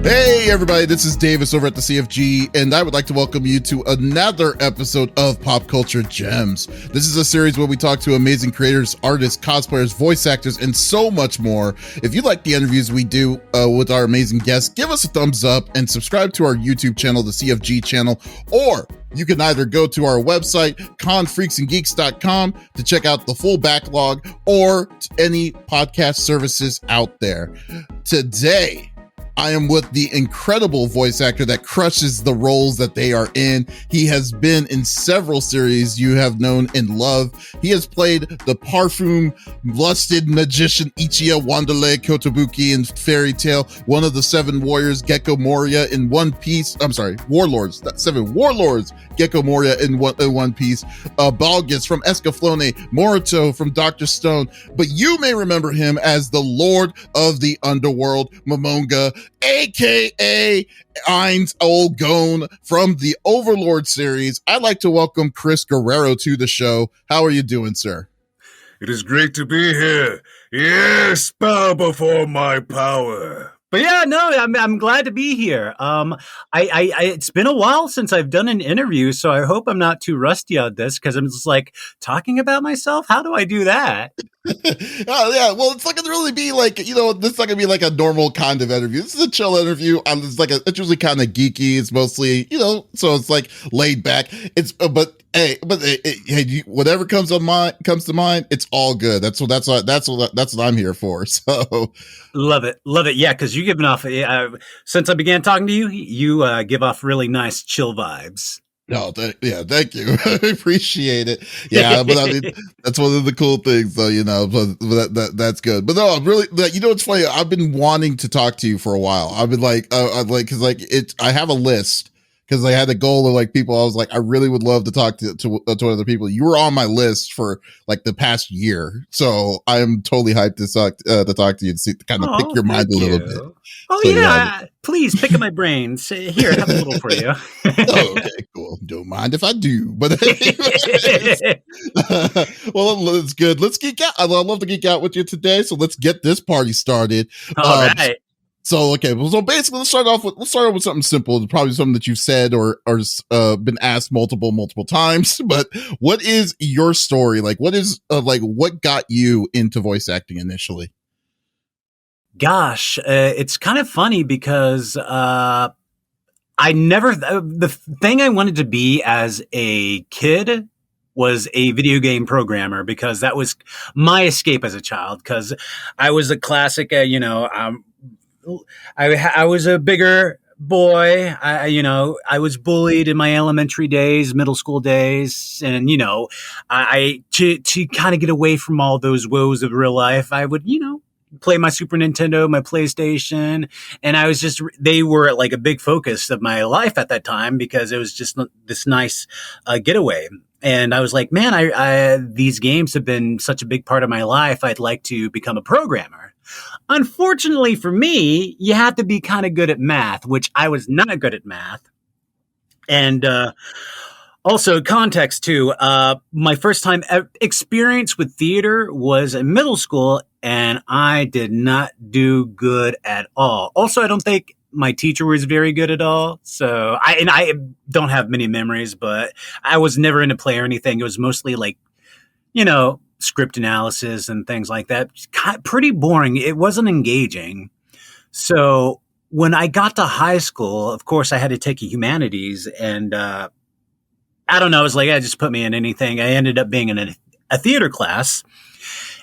Hey everybody, this is Davis over at the CFG, and I would like to welcome you to another episode of Pop Culture Gems. This is a series where we talk to amazing creators, artists, cosplayers, voice actors, and so much more. If you like the interviews we do with our amazing guests, give us a thumbs up and subscribe to our YouTube channel, the CFG channel, or you can either go to our website, confreaksandgeeks.com, to check out the full backlog, or any podcast services out there. Today, I am with the incredible voice actor that crushes the roles that they are in. He has been in several series you have known and loved. He has played the perfume-lusted magician Ichiya Wandale Kotobuki in Fairy Tail, one of the seven warriors Gecko Moria in One Piece. I'm sorry, warlords, not seven warlords Gecko Moria in One Piece. Balgus from Escaflowne, Moruto from Dr. Stone. But you may remember him as the Lord of the Underworld, Momonga, aka Ainz Olgone from the Overlord series. I'd like to welcome Chris Guerrero to the show. How are you doing, sir? It is great to be here. Yes, bow before my power. But yeah, no, I'm glad to be here. It's been a while since I've done an interview, so I hope I'm not too rusty on this because I'm just like talking about myself. How do I do that? Oh yeah, well, it's not gonna really be like, this is not gonna be like a normal kind of interview. This is a chill interview. It's usually kind of geeky. It's mostly, so it's like laid back. But whatever comes to mind, it's all good. That's what I'm here for. So love it. Yeah, because you're giving off. Since I began talking to you, you give off really nice chill vibes. No, thank you. I appreciate it. Yeah, but I mean, that's one of the cool things, though, that's good. But no, I'm really, it's funny. I've been wanting to talk to you for a while. I've been I have a list because I had a goal of like people. I was like, I really would love to talk to other people. You were on my list for like the past year, so I am totally hyped to talk to you and see, kind of pick your mind a little bit. Oh so, yeah, please pick at my brains. Here, have a little for you. Oh, okay, cool. Don't mind if I do, but well, it's good. Let's geek out. I'd love to geek out with you today. So let's get this party started. All right. So okay, so basically, let's start off with something simple. Probably something that you've said or been asked multiple times. But what is your story? Like, what is what got you into voice acting initially? Gosh, it's kind of funny because the thing I wanted to be as a kid was a video game programmer because that was my escape as a child. Because I was a classic, I was a bigger boy. I was bullied in my elementary days, middle school days, and to kind of get away from all those woes of real life, I would play my Super Nintendo, my PlayStation, and they were like a big focus of my life at that time because it was just this nice getaway. And I was like, man, these games have been such a big part of my life. I'd like to become a programmer. Unfortunately for me, you had to be kind of good at math, which I was not good at math. And also, context too, my first time experience with theater was in middle school, and I did not do good at all. Also, I don't think my teacher was very good at all. So I don't have many memories, but I was never into play or anything. It was mostly like, script analysis and things like that. Pretty boring. It wasn't engaging. So when I got to high school, of course, I had to take a humanities, and I don't know. I was like, just put me in anything. I ended up being in a theater class.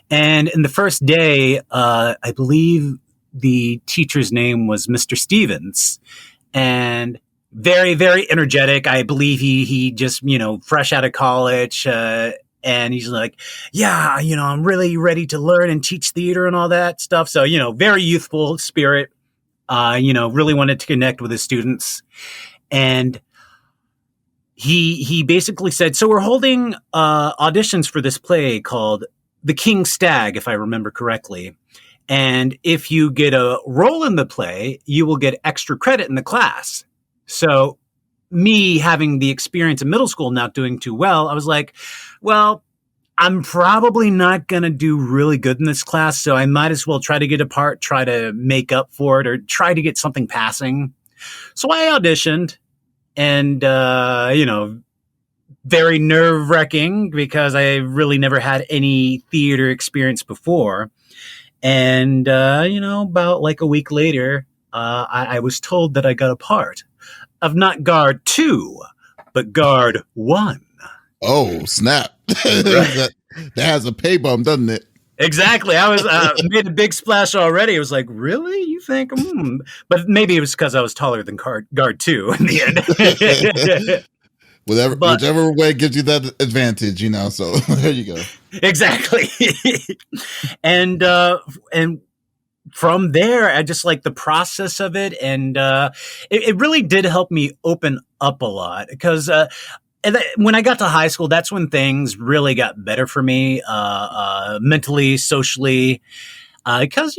And in the first day, I believe the teacher's name was Mr. Stevens, and very, very energetic. I believe he just, fresh out of college, and he's like, yeah, I'm really ready to learn and teach theater and all that stuff. So, very youthful spirit, really wanted to connect with his students. And he basically said, so we're holding auditions for this play called The King's Stag, if I remember correctly. And if you get a role in the play, you will get extra credit in the class. So me having the experience in middle school not doing too well, I was like, well, I'm probably not going to do really good in this class, so I might as well try to get a part, try to make up for it, or try to get something passing. So I auditioned, and, very nerve wracking because I really never had any theater experience before. And, about like a week later, I was told that I got a part of not guard 2, but guard 1. Oh, snap. Right. That has a pay bump, doesn't it? Exactly. I was made a big splash already. It was like, really? You think? But maybe it was because I was taller than guard 2 in the end. Whichever way gives you that advantage, so there you go. Exactly. and from there, I just like the process of it. And it really did help me open up a lot because when I got to high school, that's when things really got better for me, mentally, socially, because,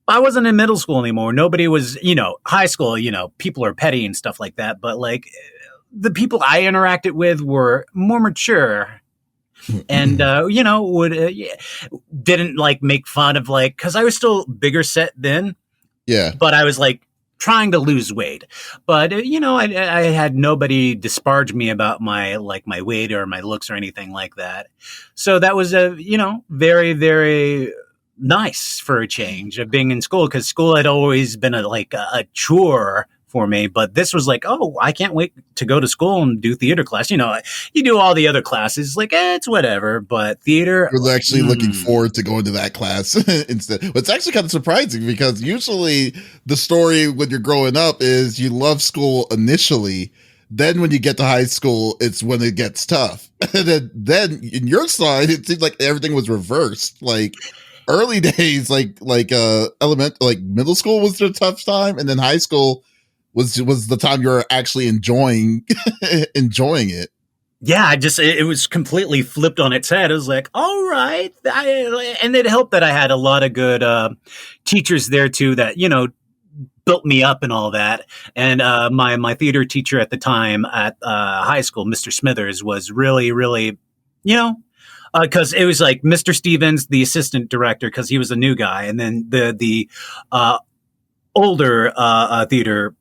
I wasn't in middle school anymore. Nobody was, high school, people are petty and stuff like that. But like the people I interacted with were more mature and, didn't like make fun of like, cause I was still bigger set then. Yeah. But I was like, trying to lose weight, but I had nobody disparage me about my weight or my looks or anything like that. So that was very, very nice for a change of being in school, because school had always been a chore for me. But this was like, oh, I can't wait to go to school and do theater class. You do all the other classes, like, it's whatever. But theater, you're actually looking forward to going to that class instead. But it's actually kind of surprising because usually the story when you're growing up is you love school initially. Then when you get to high school, it's when it gets tough. And then in your side, it seems like everything was reversed. Like early days, like middle school was the tough time, and then high school was the time you're actually enjoying it. Yeah, it was completely flipped on its head. It was like, all right. And it helped that I had a lot of good teachers there too that, built me up and all that. And my theater teacher at the time at high school, Mr. Smithers, was really, really, because it was like Mr. Stevens, the assistant director, because he was a new guy. And then the older theater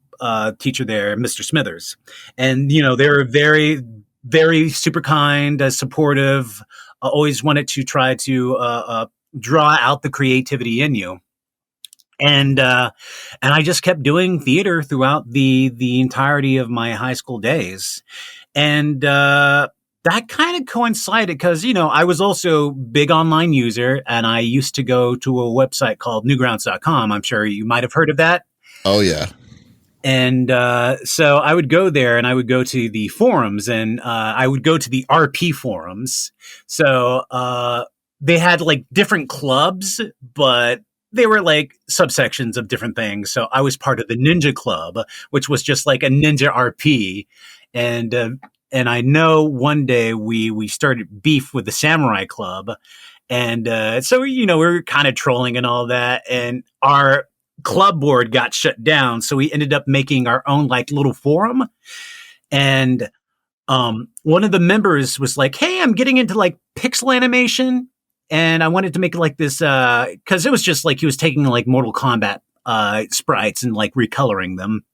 teacher there, Mr. Smithers. And, they were very, very super kind, supportive, always wanted to try to draw out the creativity in you. And I just kept doing theater throughout the entirety of my high school days. And that kind of coincided because, I was also big online user, and I used to go to a website called newgrounds.com. I'm sure you might have heard of that. Oh, yeah. And so I would go there and I would go to the forums, and I would go to the RP forums. So they had like different clubs, but they were like subsections of different things. So I was part of the Ninja Club, which was just like a ninja RP. And I know one day we started beef with the Samurai Club. And so, we were kind of trolling and all that. And our club board got shut down, so we ended up making our own like little forum. And one of the members was like, hey, I'm getting into like pixel animation, and I wanted to make like this because it was just like he was taking like Mortal Kombat sprites and like recoloring them,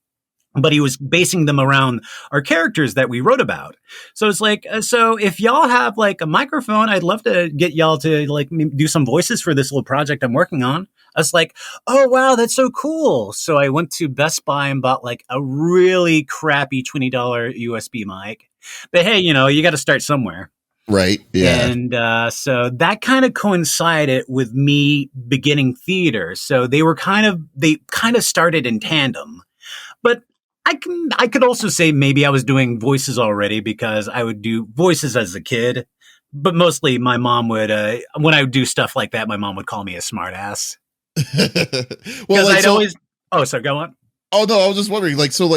but he was basing them around our characters that we wrote about. So it's like, so if y'all have like a microphone, I'd love to get y'all to like do some voices for this little project I'm working on. I was like, oh, wow, that's so cool. So I went to Best Buy and bought like a really crappy $20 USB mic. But hey, you got to start somewhere. Right. Yeah. And so that kind of coincided with me beginning theater. So they kind of started in tandem. But I could also say maybe I was doing voices already because I would do voices as a kid. But mostly my mom would, when I would do stuff like that, my mom would call me a smartass. Well, like, so go on. Oh no, I was just wondering, like, so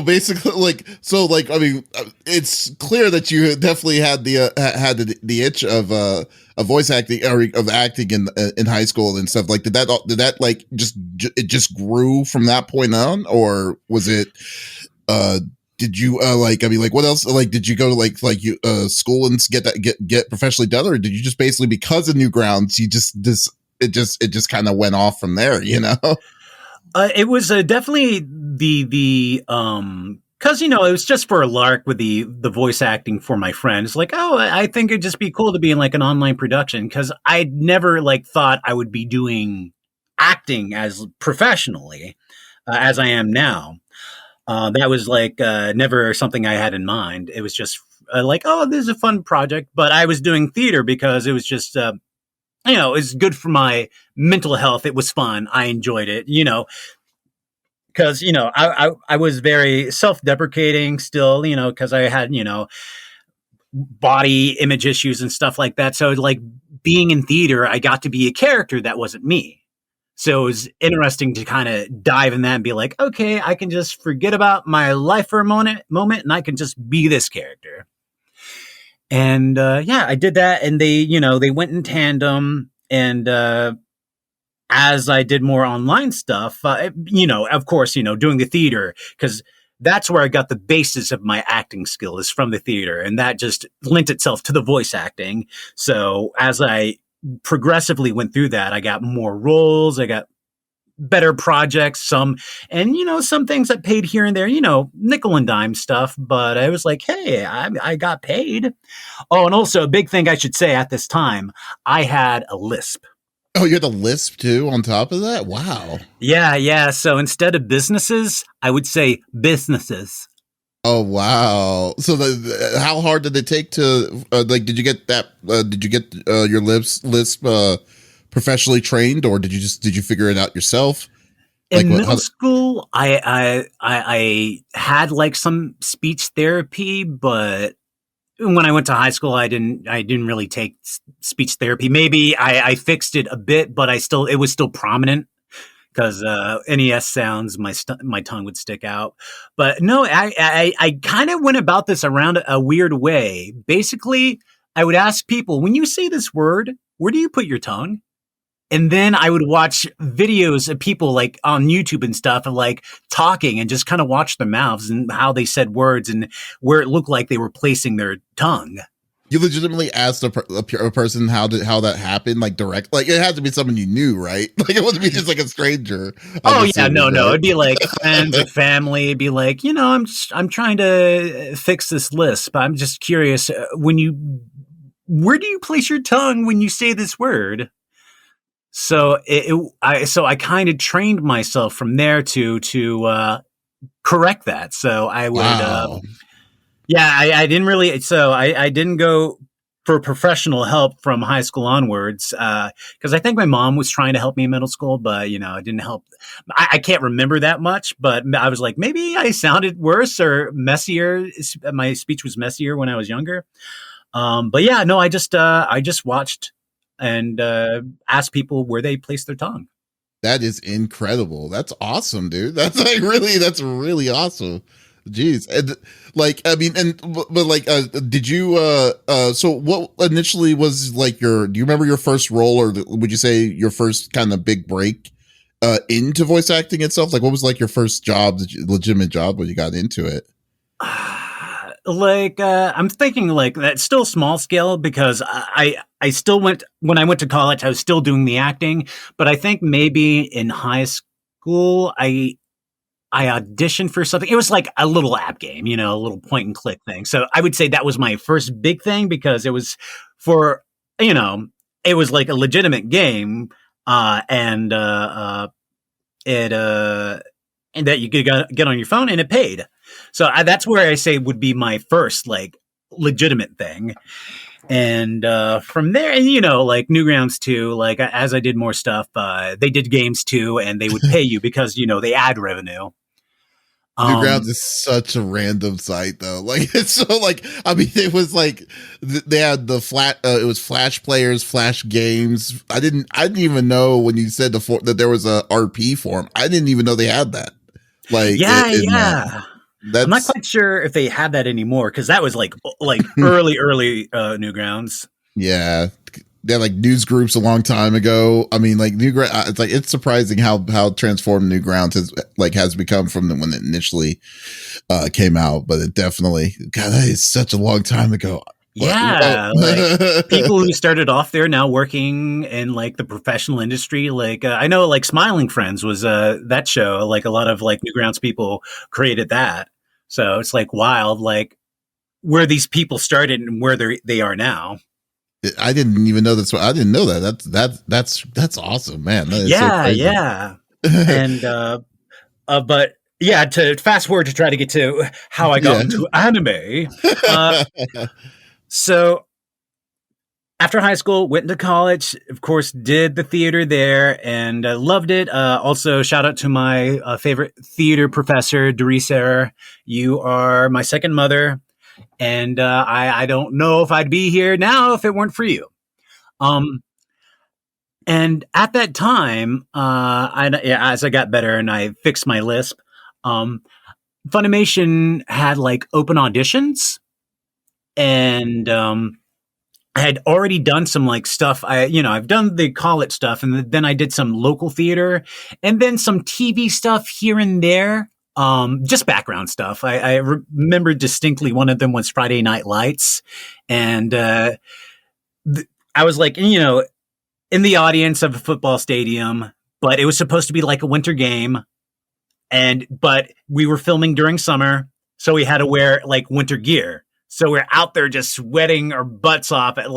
basically, I mean, it's clear that you definitely had the itch of voice acting or of acting in high school and stuff. Like, did that like just grew from that point on, or was it did you like? I mean, like, what else? Like, did you go to like you school and get professionally done, or did you just basically because of Newgrounds, you just it just kind of went off from there, you know? It was definitely the because it was just for a lark with the voice acting for my friend. It's like, oh, I think it'd just be cool to be in like an online production because I'd never like thought I would be doing acting as professionally as I am now. That was like never something I had in mind. It was just like, oh, this is a fun project. But I was doing theater because it was just, it was good for my mental health. It was fun. I enjoyed it, because, I was very self-deprecating still, because I had, body image issues and stuff like that. So like being in theater, I got to be a character that wasn't me. So it was interesting to kind of dive in that and be like, okay, I can just forget about my life for a moment and I can just be this character. And I did that. And they went in tandem. And as I did more online stuff, of course, doing the theater, because that's where I got the basis of my acting skill is from the theater. And that just lent itself to the voice acting. So as I progressively went through that, I got more roles, I got better projects, some things that paid here and there, nickel and dime stuff, but I was like, hey, I got paid. Oh, and also a big thing I should say at this time, I had a lisp. Oh, you had a lisp too on top of that? Wow. Yeah. So instead of businesses, I would say businesses. Oh wow! So how hard did it take to did you get that? Did you get your lisp professionally trained, or did you figure it out yourself? In middle school, I had like some speech therapy, but when I went to high school, I didn't really take speech therapy. Maybe I fixed it a bit, but it was still prominent. Because NES sounds, my tongue would stick out. But no, I kind of went about this around a weird way. Basically, I would ask people, when you say this word, where do you put your tongue? And then I would watch videos of people like on YouTube and stuff of like talking and just kind of watch their mouths and how they said words and where it looked like they were placing their tongue. You legitimately asked a person how that happened, like direct, like it had to be someone you knew, right? Like it wouldn't be just like a stranger. Oh yeah, no, it'd be like friends or family. It'd be like, I'm trying to fix this lisp. I'm just curious, where do you place your tongue when you say this word? So I kind of trained myself from there to correct that. So I would. Wow. I didn't really. So I didn't go for professional help from high school onwards because I think my mom was trying to help me in middle school, but it didn't help. I can't remember that much, but I was like, maybe I sounded worse or messier. My speech was messier when I was younger. But yeah, no, I just watched and asked people where they placed their tongue. That is incredible. That's awesome, dude. That's really awesome. Jeez. And like, I mean, but like, did you, so what initially was like do you remember your first role, or would you say your first kind of big break, into voice acting itself? Like what was like your first job, legitimate job when you got into it? I'm thinking like that's still small scale because I still when I went to college, I was still doing the acting, but I think maybe in high school, I auditioned for something. It was like a little app game, a little point and click thing. So I would say that was my first big thing because it was for, it was like a legitimate game, and that you could get on your phone and it paid. So that's where I say would be my first like legitimate thing. And from there, and like Newgrounds too, like as I did more stuff, they did games too, and they would pay you because they add revenue. Newgrounds is such a random site though. Like it's so like, I mean, it was like they had the it was Flash players, Flash games. I didn't even know when you said that there was a RP form. I didn't even know they had that. Like yeah. I'm not quite sure if they have that anymore because that was like early Newgrounds. Yeah, they had like news groups a long time ago. I mean, like it's like it's surprising how transformed Newgrounds has become from when it initially came out. But it definitely, God, that is such a long time ago. Yeah, like people who started off there now working in like the professional industry. Like I know, like Smiling Friends was that show. Like a lot of like Newgrounds people created that. So it's like wild, like where these people started and where they are now. I didn't even know that's what I didn't know that. That's awesome, man. That is so crazy. Yeah. And but yeah, to fast forward to try to get to how I got into anime. So after high school, went into college, of course, did the theater there and loved it. Also, shout out to my favorite theater professor, Doris. You are my second mother. And I don't know if I'd be here now if it weren't for you. And at that time, as I got better and I fixed my lisp, Funimation had like open auditions. And I had already done some like stuff. I've done the call it stuff, and then I did some local theater, and then some TV stuff here and there. Just background stuff. I remember distinctly one of them was Friday Night Lights, and I was like, in the audience of a football stadium, but it was supposed to be like a winter game, but we were filming during summer, so we had to wear like winter gear. So we're out there just sweating our butts off at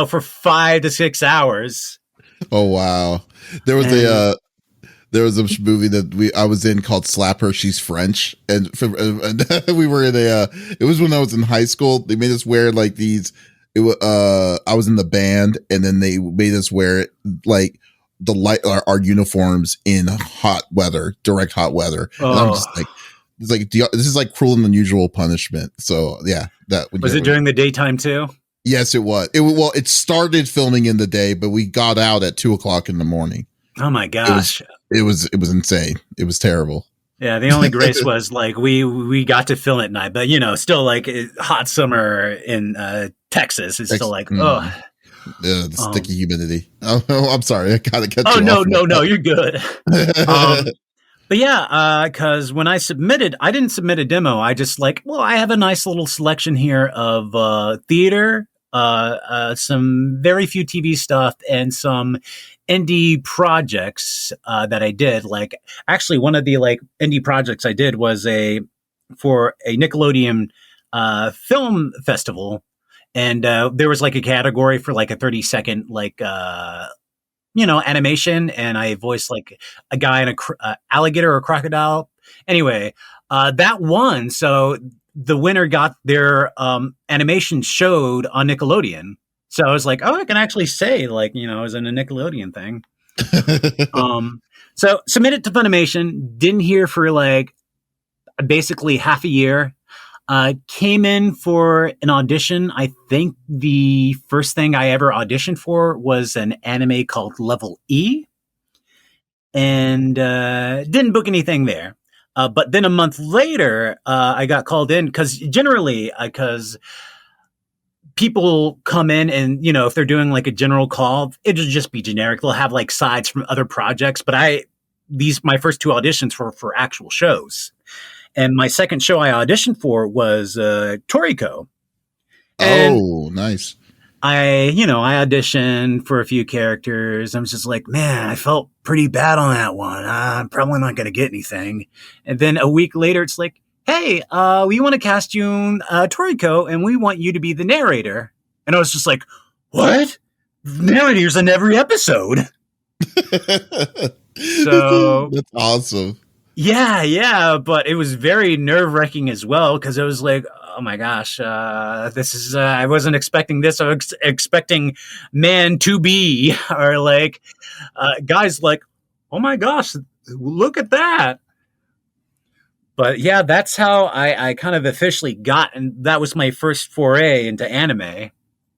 for 5 to 6 hours. Oh wow! There was a movie that I was in called Slap Her, She's French, and we were in it was when I was in high school. They made us wear like these. I was in the band, and then they made us wear like our uniforms in hot weather, direct hot weather. Oh. And I'm just like. It's like this is like cruel and unusual punishment. So yeah, that was it during the daytime too. Yes, it was. It started filming in the day, but we got out at 2:00 in the morning. Oh my gosh, it was insane. It was terrible. Yeah, the only grace was like we got to film at night, but still like hot summer in Texas is still like the sticky humidity. Oh, I'm sorry, I gotta catch you. Oh no, you're good. But yeah, because when I didn't submit a demo. I just I have a nice little selection here of theater, some very few TV stuff, and some indie projects that I did. Like, actually, one of the indie projects I did was for a Nickelodeon film festival, and there was a category for a 30-second animation, and I voiced a guy in a alligator or crocodile. Anyway, that won. So the winner got their animation showed on Nickelodeon. So I was like, oh, I can actually say it was in a Nickelodeon thing. So submitted to Funimation, didn't hear for basically half a year. Came in for an audition. I think the first thing I ever auditioned for was an anime called Level E, and didn't book anything there. But then a month later, I got called in because people come in and, if they're doing a general call, it'll just be generic. They'll have sides from other projects. But my first two auditions were for actual shows. And my second show I auditioned for was Toriko. And oh, nice. I auditioned for a few characters. I was just like, man, I felt pretty bad on that one. I'm probably not going to get anything. And then a week later, it's like, hey, we want to cast you in Toriko, and we want you to be the narrator. And I was just like, what? Narrators in every episode. So that's awesome. Yeah, but it was very nerve-wracking as well because it was like, oh my gosh, this is I wasn't expecting this. I was expecting man to be, or guys oh my gosh, look at that. But yeah, that's how I kind of officially got, and that was my first foray into anime.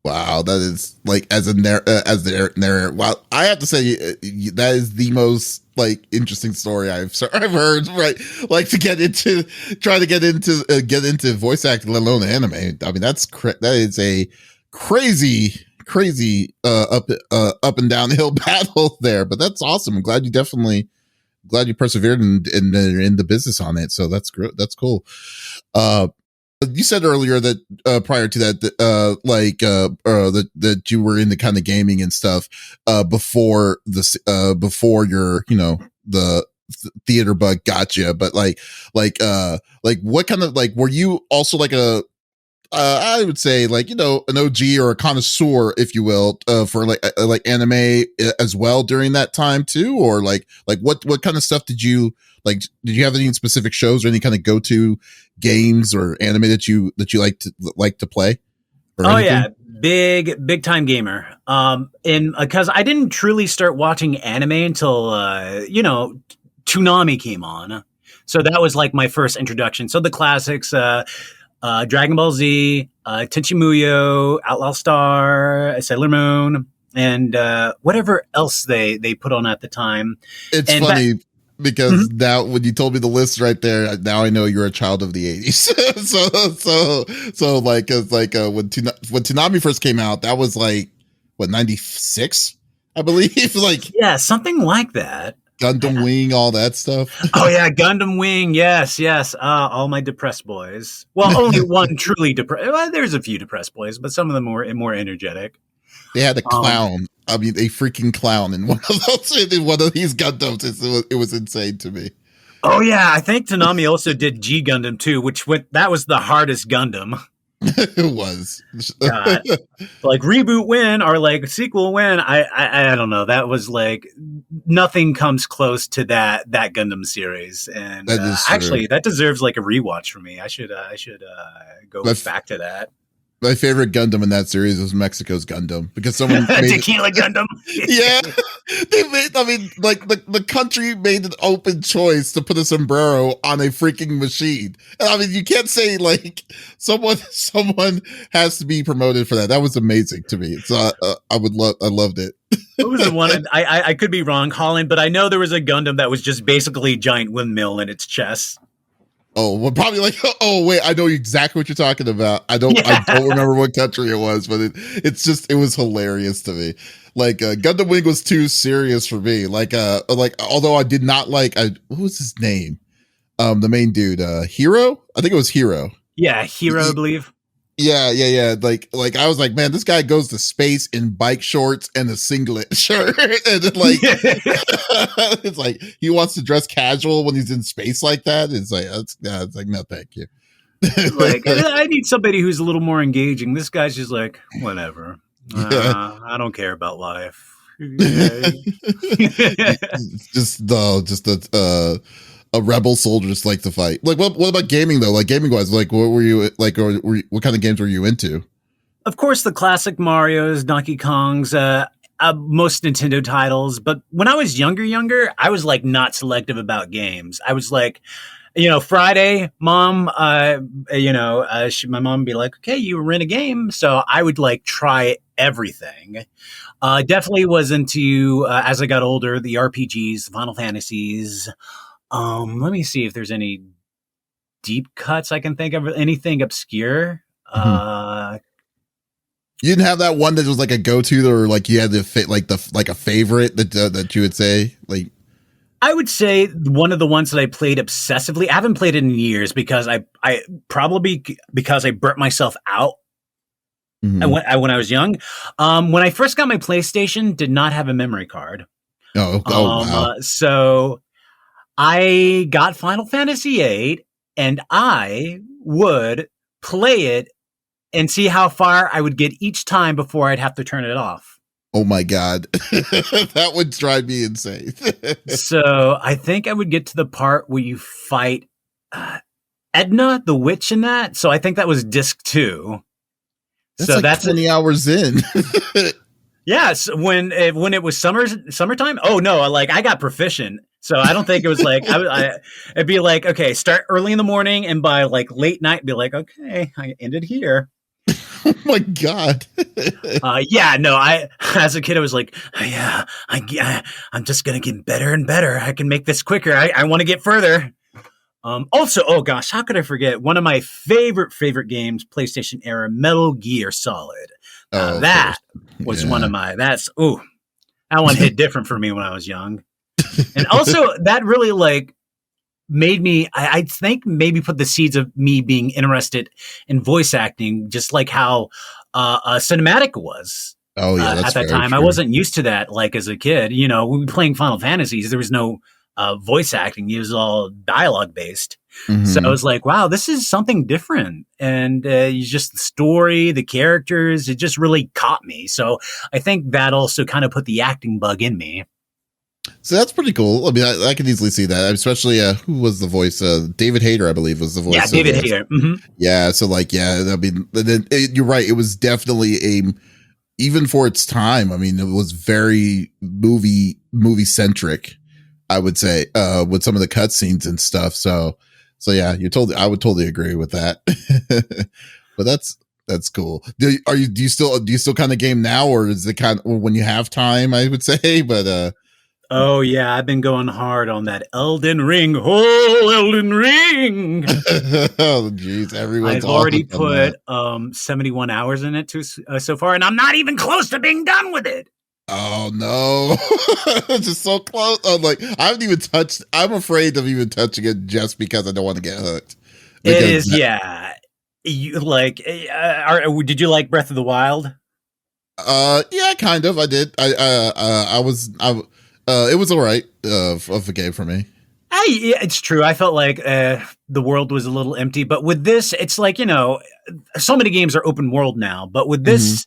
Wow, that is as the narrator. Wow, I have to say that is the most interesting story I've heard. Right, try to get into voice acting, let alone anime. I mean, that is a crazy crazy up and downhill battle there. But that's awesome. I'm glad you persevered and in the business on it. So that's great. That's cool. You said earlier that prior to that, that you were into kind of gaming and stuff before your the theater bug got you. But like what kind of were you also like I would say an OG or a connoisseur, if you will, for like anime as well during that time too, or like what kind of stuff did you like? Did you have any specific shows or any kind of go to games or anime that you like to play? Oh anything? Yeah, big time gamer. And because I didn't truly start watching anime until Toonami came on, so that was like my first introduction. So the classics. Dragon Ball Z, Tenchi Muyo, Outlaw Star, Sailor Moon, and whatever else they put on at the time. It's funny because now when you told me the list right there, now I know you're a child of the 80s. so when Toonami first came out, that was like what 96, I believe. Yeah, something like that. Gundam Wing, all that stuff. Oh yeah, Gundam Wing. Yes. All my depressed boys. Well, only one truly depressed. Well, there's a few depressed boys, but some of them were more energetic. They had a clown. A freaking clown in one of these Gundams. It was insane to me. Oh yeah, I think Toonami also did G Gundam too, that was the hardest Gundam. It was like reboot win or like sequel win. I don't know. That was like nothing comes close to that Gundam series, and actually that deserves like a rewatch for me. I should go back to that. My favorite Gundam in that series was Mexico's Gundam because someone made Tequila Gundam. Yeah, they made. I mean, like the country made an open choice to put a sombrero on a freaking machine. And I mean, you can't say like someone has to be promoted for that. That was amazing to me. So I loved it. What was the one? I could be wrong, Holland, but I know there was a Gundam that was just basically a giant windmill in its chest. Oh, well, probably like, oh, wait, I know exactly what you're talking about. I don't remember what country it was, but it was hilarious to me. Like, Gundam Wing was too serious for me. Although I did not what was his name? The main dude, Hero? I think it was Hero. Yeah, Hero, I believe. Yeah. Like I was like, man, this guy goes to space in bike shorts and a singlet shirt. And then it's like he wants to dress casual when he's in space like that. It's like, no, thank you. Like, I need somebody who's a little more engaging. This guy's just like, whatever. I don't care about life. A rebel soldiers like to fight. Like, what about gaming though? Like gaming wise, like what were you like, or what kind of games were you into? Of course, the classic Mario's, Donkey Kong's, most Nintendo titles. But when I was younger, I was like not selective about games. I was like, Friday, mom, my mom would be like, okay, you rent a game. So I would like try everything. Definitely was into, as I got older, the RPGs, the Final Fantasies. Let me see if there's any deep cuts I can think of. Anything obscure. You didn't have that one that was like a go-to, or like you had to fit like a favorite that you would say like. I would say one of the ones that I played obsessively. I haven't played it in years because I burnt myself out. Mm-hmm. When I was young. When I first got my PlayStation, did not have a memory card. Wow. So I got Final Fantasy VIII, and I would play it and see how far I would get each time before I'd have to turn it off. Oh my God. That would drive me insane. So I think I would get to the part where you fight Edna, the witch in that. So I think that was disc 2. That's 20 hours in. Yes, when it was summertime. Oh no, like I got proficient. So I don't think it was like it'd be like, okay, start early in the morning, and by like late night, be like, okay, I ended here. Oh my God. I as a kid I was like, I'm just gonna get better and better. I can make this quicker. I want to get further. Also, oh gosh, how could I forget one of my favorite games, PlayStation era, Metal Gear Solid. Oh, of That course. was Yeah. that one hit different for me when I was young. And also that really like made me, I think maybe put the seeds of me being interested in voice acting, just like how cinematic it was. Oh, yeah, that's At that very time, I true. wasn't used to that. Like as a kid, you know, when we were playing Final Fantasies, there was no voice acting; it was all dialogue based. So I Mhm. was like, "Wow, this is something different." And you just the story, the characters, it just really caught me. So I think that also kind of put the acting bug in me. So that's pretty cool. I mean, I could easily see that, especially who was the voice? David Hayter, I believe, was the Yeah, voice of. David Hayter. Yeah, so like, yeah, I mean, you're right. It was definitely even for its time. I mean, it was very movie centric. I would say with some of the cutscenes and stuff. So yeah, I would totally agree with that. But that's cool. Do you still kind of game now, or is it kind of when you have time? I would say, but Oh yeah, I've been going hard on that Elden Ring. Oh, Elden Ring! oh geez, everyone's I've all already hooked on put that. 71 hours in it so far, and I'm not even close to being done with it. Oh no, it's just so close. I'm like, I haven't even touched. I'm afraid of even touching it just because I don't want to get hooked. It Because is, yeah. You like? Did you like Breath of the Wild? yeah, kind of. I did. It was all right of a game for me. Yeah, it's true. I felt like the world was a little empty, but with this, it's like so many games are open world now, but with Hmm. this,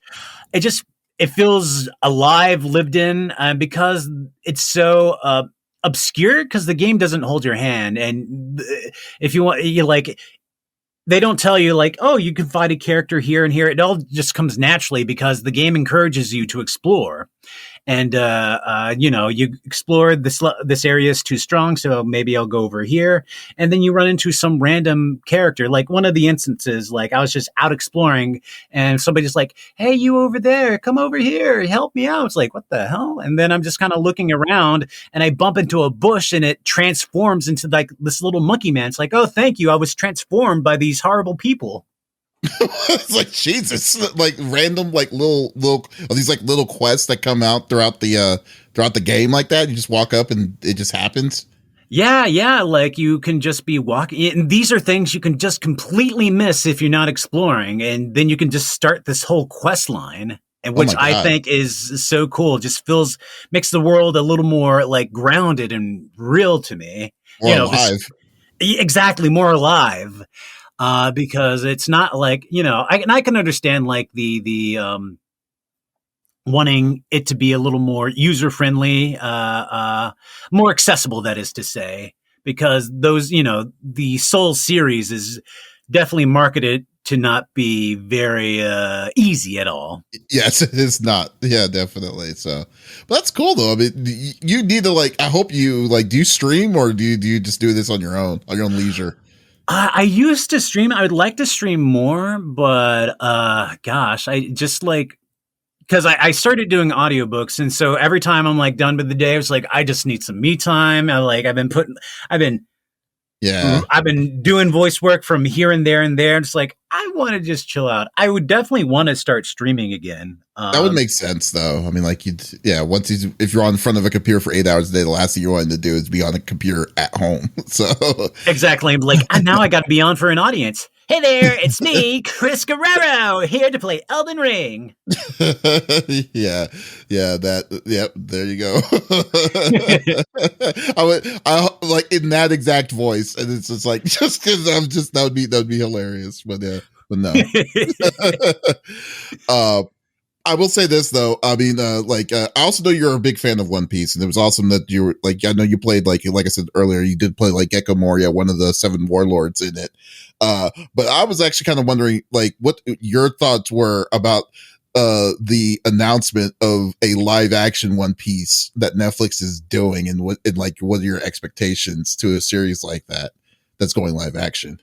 it just it feels alive, lived in, because it's so obscure. Because the game doesn't hold your hand, and if you want, you like they don't tell you like, oh, you can find a character here and here. It all just comes naturally because the game encourages you to explore and you explore this area is too strong, so maybe I'll go over here, and then you run into some random character. Like one of the instances, like I was just out exploring, and somebody's like, "Hey, you over there, come over here, help me out." It's like, what the hell? And then I'm just kind of looking around, and I bump into a bush, and it transforms into like this little monkey man. It's like, oh, thank you, I was transformed by these horrible people. It's like Jesus, like random, like little these like little quests that come out throughout the game like that. You just walk up and it just happens. Yeah, yeah. Like you can just be walking. And these are things you can just completely miss if you're not exploring. And then you can just start this whole quest line, and Oh which my I god, think is so cool. Just makes the world a little more like grounded and real to me. we're alive. Exactly more alive. Because it's not like, I can understand like the wanting it to be a little more user friendly, more accessible. That is to say, because the Soul series is definitely marketed to not be very easy at all. Yes, it is not. Yeah, definitely. So, but that's cool though. I mean, you need to like. I hope you like. Do you stream or do you just do this on your own leisure? I used to stream. I would like to stream more, but gosh, I just like because I started doing audiobooks, and so every time I'm like done with the day, I was like, I just need some me time. I've been Yeah, I've been doing voice work from here and there and there. It's like I want to just chill out. I would definitely want to start streaming again. that would make sense though. I mean, like yeah. If you're on front of a computer for 8 hours a day, the last thing you're wanting to do is be on a computer at home. So Exactly. I'm like, and now I got to be on for an audience. Hey there, it's me, Chris Guerrero, here to play Elden Ring. yeah, yeah, there you go. I like in that exact voice, and it's just like just because that would be hilarious, but yeah, but no. uh, I will say this though. I mean, I also know you're a big fan of One Piece, and it was awesome that you were like. I know you played like I said earlier, you did play like Gecko Moria, one of the seven warlords in it. But I was actually kind of wondering like what your thoughts were about the announcement of a live action One Piece that Netflix is doing, and like what are your expectations to a series like that that's going live action?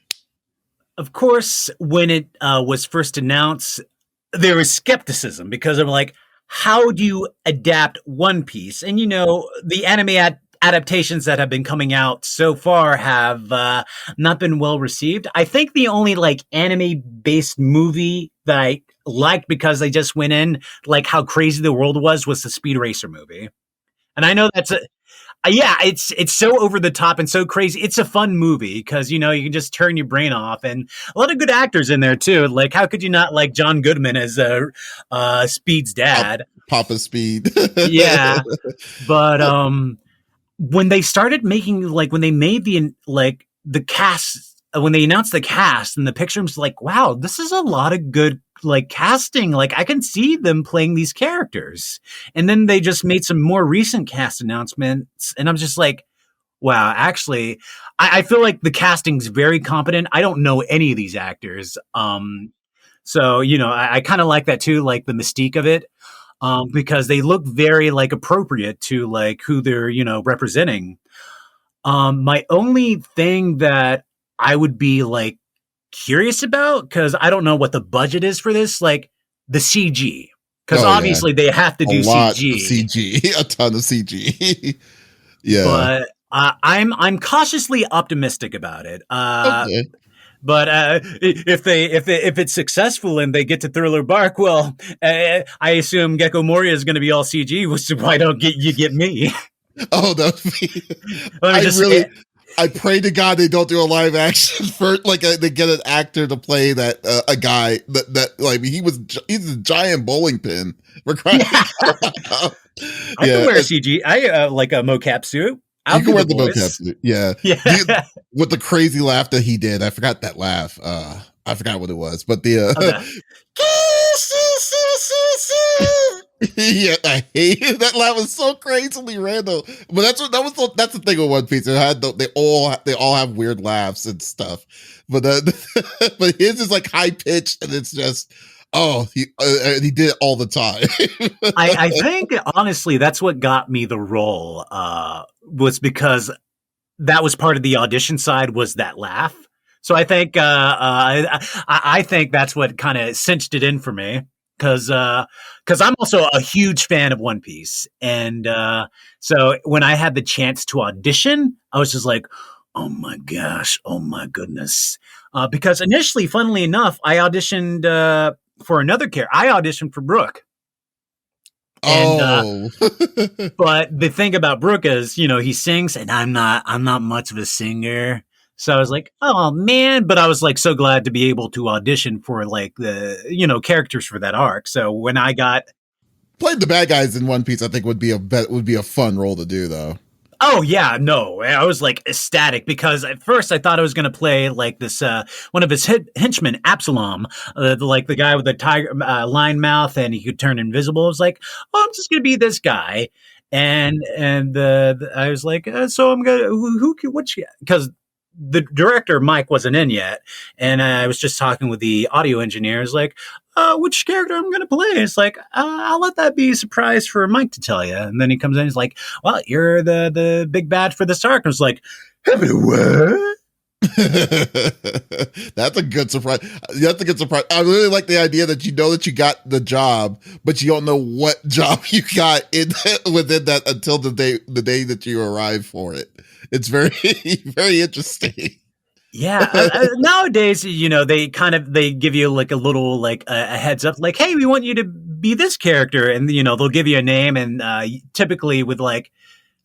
Of course, when it was first announced, there was skepticism because I'm like, how do you adapt One Piece? And the anime adaptations that have been coming out so far have not been well received. I think the only like anime based movie that I liked because they just went in like how crazy the world was the Speed Racer movie. And I know that's yeah, it's so over the top and so crazy. It's a fun movie because you can just turn your brain off, and a lot of good actors in there too. Like, how could you not like John Goodman as Speed's dad? Papa Speed. Yeah, but when they started making when they made the cast, when they announced the cast and the picture, was like, wow, this is a lot of good casting. Like, I can see them playing these characters. And then they just made some more recent cast announcements, and I'm just like, wow, actually, I feel like the casting's very competent. I don't know any of these actors. So I kind of like that too, like the mystique of it. Because they look very appropriate to who they're representing. My only thing that I would be curious about, because I don't know what the budget is for this, the CG, because obviously they have to do CG, a ton of CG. Yeah, but I'm cautiously optimistic about it. Okay. But if it's successful and they get to Thriller Bark, well, I assume Gecko Moria is going to be all CG, which is why don't you get me. Oh, I pray to God they don't do a live action for they get an actor to play that a guy he's a giant bowling pin. We're crying. I can wear CG. I like a mocap suit. You can wear the mocap suit. Yeah. With the crazy laugh that he did. I forgot that laugh. I forgot what it was, but yeah, I hate it. That laugh was so crazily random. But that's the thing with One Piece. They all have weird laughs and stuff. But but his is high pitched, and it's just he did it all the time. I think honestly that's what got me the role. Was because that was part of the audition side, was that laugh. So I think I think that's what kind of cinched it in for me, because I'm also a huge fan of One Piece, and so when I had the chance to audition, I was just like, oh my gosh, oh my goodness, because initially, funnily enough, I auditioned for another character. I auditioned for Brook. And, but the thing about Brook is, he sings, and I'm not much of a singer. So I was like, oh man, but I was so glad to be able to audition for the, characters for that arc. So when I got playing the bad guys in One Piece, I think would be a fun role to do though. Oh yeah, no, I was ecstatic, because at first I thought I was going to play this one of his henchmen, Absalom, the guy with the tiger lion mouth, and he could turn invisible. I was like, oh, I'm just going to be this guy, and I was like, so I'm gonna because the director Mike wasn't in yet, and I was just talking with the audio engineers, which character I'm going to play. It's I'll let that be a surprise for Mike to tell you. And then he comes in, he's like, well, you're the big bad for this arc. I was like, what? That's a good surprise. That's a good surprise. I really like the idea that that you got the job, but you don't know what job you got within that until the day that you arrive for it. It's very, very interesting. Yeah, nowadays, they give you a little a heads up, hey, we want you to be this character, and they'll give you a name, and typically with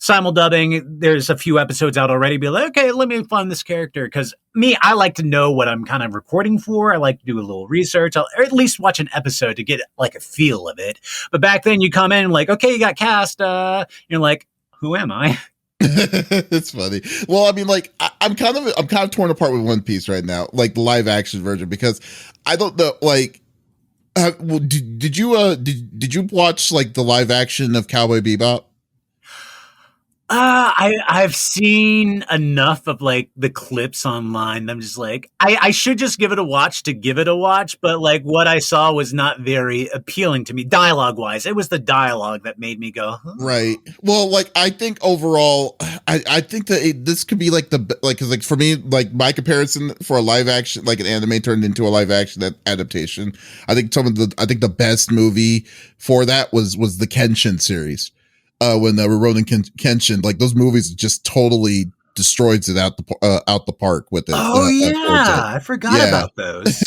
simuldubbing, there's a few episodes out already. Be like, okay, let me find this character, because I like to know what I'm kind of recording for. I like to do a little research, or at least watch an episode to get a feel of it. But back then, you come in okay, you got cast. You're like, who am I? It's funny. Well, I mean, I'm kind of torn apart with One Piece right now, the live action version, because I don't know. Did you watch the live action of Cowboy Bebop? I've seen enough of the clips online. I'm just I should just give it a watch to give it a watch, but what I saw was not very appealing to me dialogue wise. It was the dialogue that made me go, huh? Right. Well, I think overall, I think that this could be because for me, my comparison for a live action, an anime turned into a live action adaptation. I think the best movie for that was the Kenshin series. When Rurouni Kenshin, those movies just totally destroys it out the park with it. Oh towards it. yeah, I forgot Yeah. about those.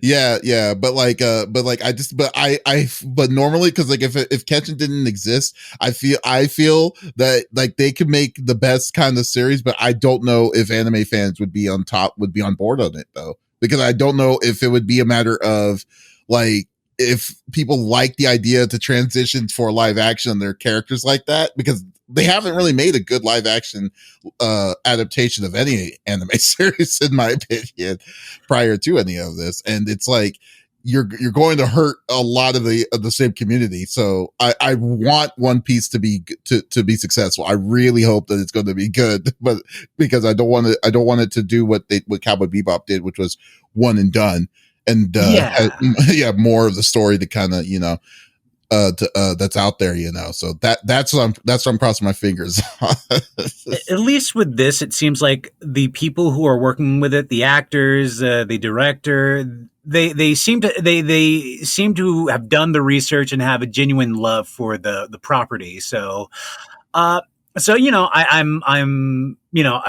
yeah, but but normally, because like if Ketchin didn't exist, I feel that like they could make the best kind of series, but I don't know if anime fans would be on board on it though, because I don't know if it would be a matter of like if people like the idea to transition for live action and their characters like that, because they haven't really made a good live action adaptation of any anime series, in my opinion, prior to any of this. And it's like you're going to hurt a lot of the same community. So I want One Piece to be successful. I really hope that it's going to be good, but because I don't want it to do what Cowboy Bebop did, which was one and done. And more of the story to kind of that's out there, so that's what I'm crossing my fingers. At least with this, it seems like the people who are working with it, the actors, the director, they seem to have done the research and have a genuine love for the property. So I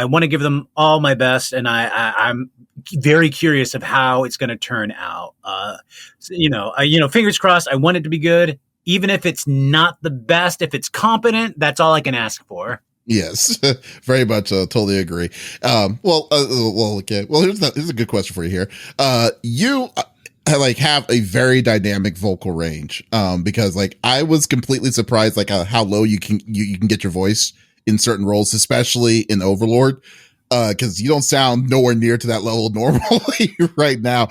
want to give them all my best, and I'm very curious of how it's going to turn out. Fingers crossed. I want it to be good, even if it's not the best. If it's competent, that's all I can ask for. Yes, very much. Totally agree. Okay. Well, here's a good question for you here. You have a very dynamic vocal range. Because like I was completely surprised how low you can get your voice in certain roles, especially in Overlord. Because you don't sound nowhere near to that level normally right now.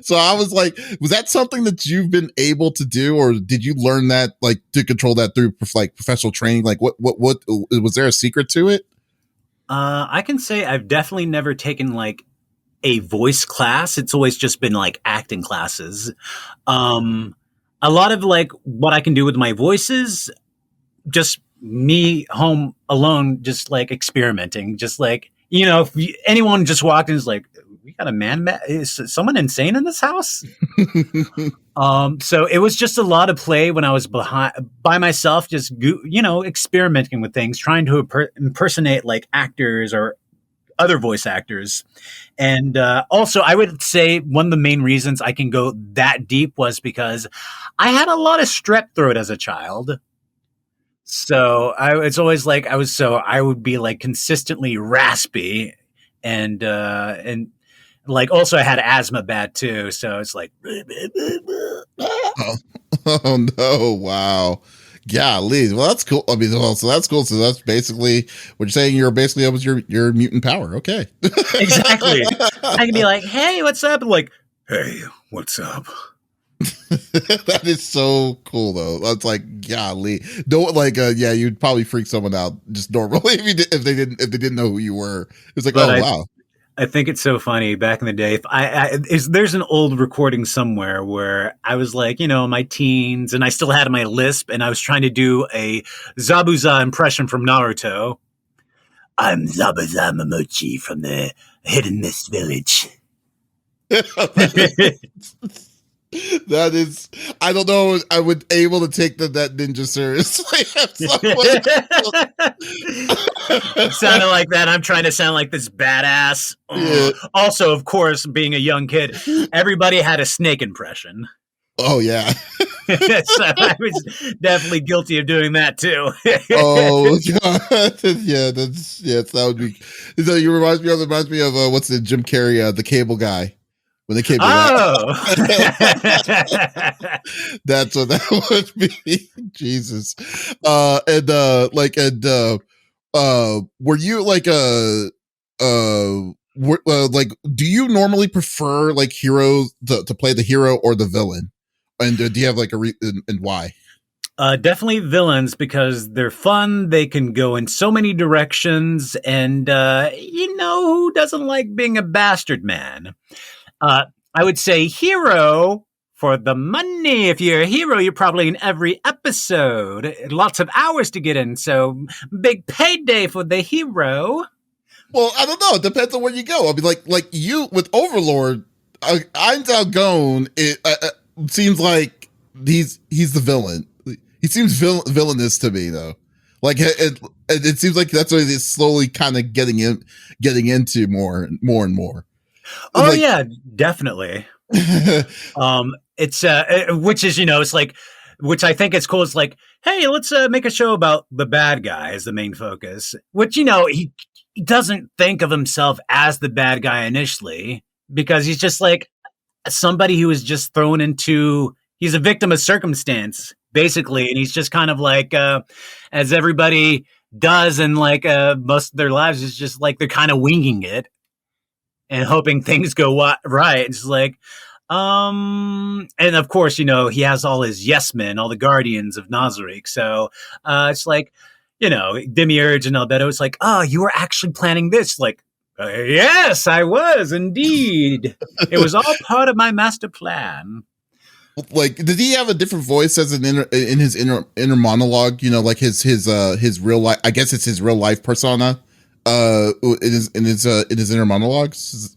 So I was like, was that something that you've been able to do, or did you learn that to control that through professional training? Like what was there a secret to it? I can say I've definitely never taken a voice class. It's always just been acting classes. A lot of what I can do with my voices, just me home alone, just experimenting, just if anyone just walked in, is like, we got a man, is someone insane in this house? So it was just a lot of play when I was by myself, just experimenting with things, trying to impersonate actors or other voice actors. And also I would say one of the main reasons I can go that deep was because I had a lot of strep throat as a child. So it's always I would be consistently raspy, and also I had asthma bad too. So it's oh no. Wow. Golly. Well, that's cool. I mean, so that's cool. So that's basically what you're saying. You're basically, that was your mutant power. Okay. Exactly. I can be like, hey, what's up? And hey, what's up? That is so cool though. That's golly. Don't you'd probably freak someone out just normally if they didn't know who you were. It's wow. I think it's so funny. Back in the day, there's an old recording somewhere where I was my teens, and I still had my lisp, and I was trying to do a Zabuza impression from Naruto. I'm Zabuza Momochi from the Hidden Mist Village. That is, I don't know, I would able to take that ninja seriously. It sounded like that. I'm trying to sound like this badass. Yeah. Also, of course, being a young kid, everybody had a snake impression. Oh yeah. So I was definitely guilty of doing that too. Oh god. Yeah, that would be. So you reminds me of what's the Jim Carrey, the cable guy. When they came oh, that's what that would be. Jesus. Were you do you normally prefer heroes to play the hero or the villain? And do you have a reason and why? Definitely villains, because they're fun. They can go in so many directions, and who doesn't like being a bastard man? I would say hero for the money. If you're a hero, you're probably in every episode. Lots of hours to get in, so big payday for the hero. Well, I don't know. It depends on where you go. I mean, like you with Overlord, Einstein Gone. It seems like he's the villain. He seems villainous to me, though. Like it seems like that's what it's slowly kind of getting into more and more. Oh Like, yeah, definitely. It's which is, it's like, which I think is cool. It's like, hey, let's make a show about the bad guy as the main focus. Which, he doesn't think of himself as the bad guy initially, because he's just like somebody who was just thrown into. He's a victim of circumstance, basically, and he's just kind of like, as everybody does in like most of their lives, is just like they're kind of winging it and hoping things go right. It's like, and of course, he has all his yes men, all the guardians of Nazarick. So it's like, Demiurge and Albedo. It's like, oh, you were actually planning this. Like, yes, I was indeed. It was all part of my master plan. Like, did he have a different voice as in his inner monologue? Like his real life. I guess it's his real life persona. In his inner monologues.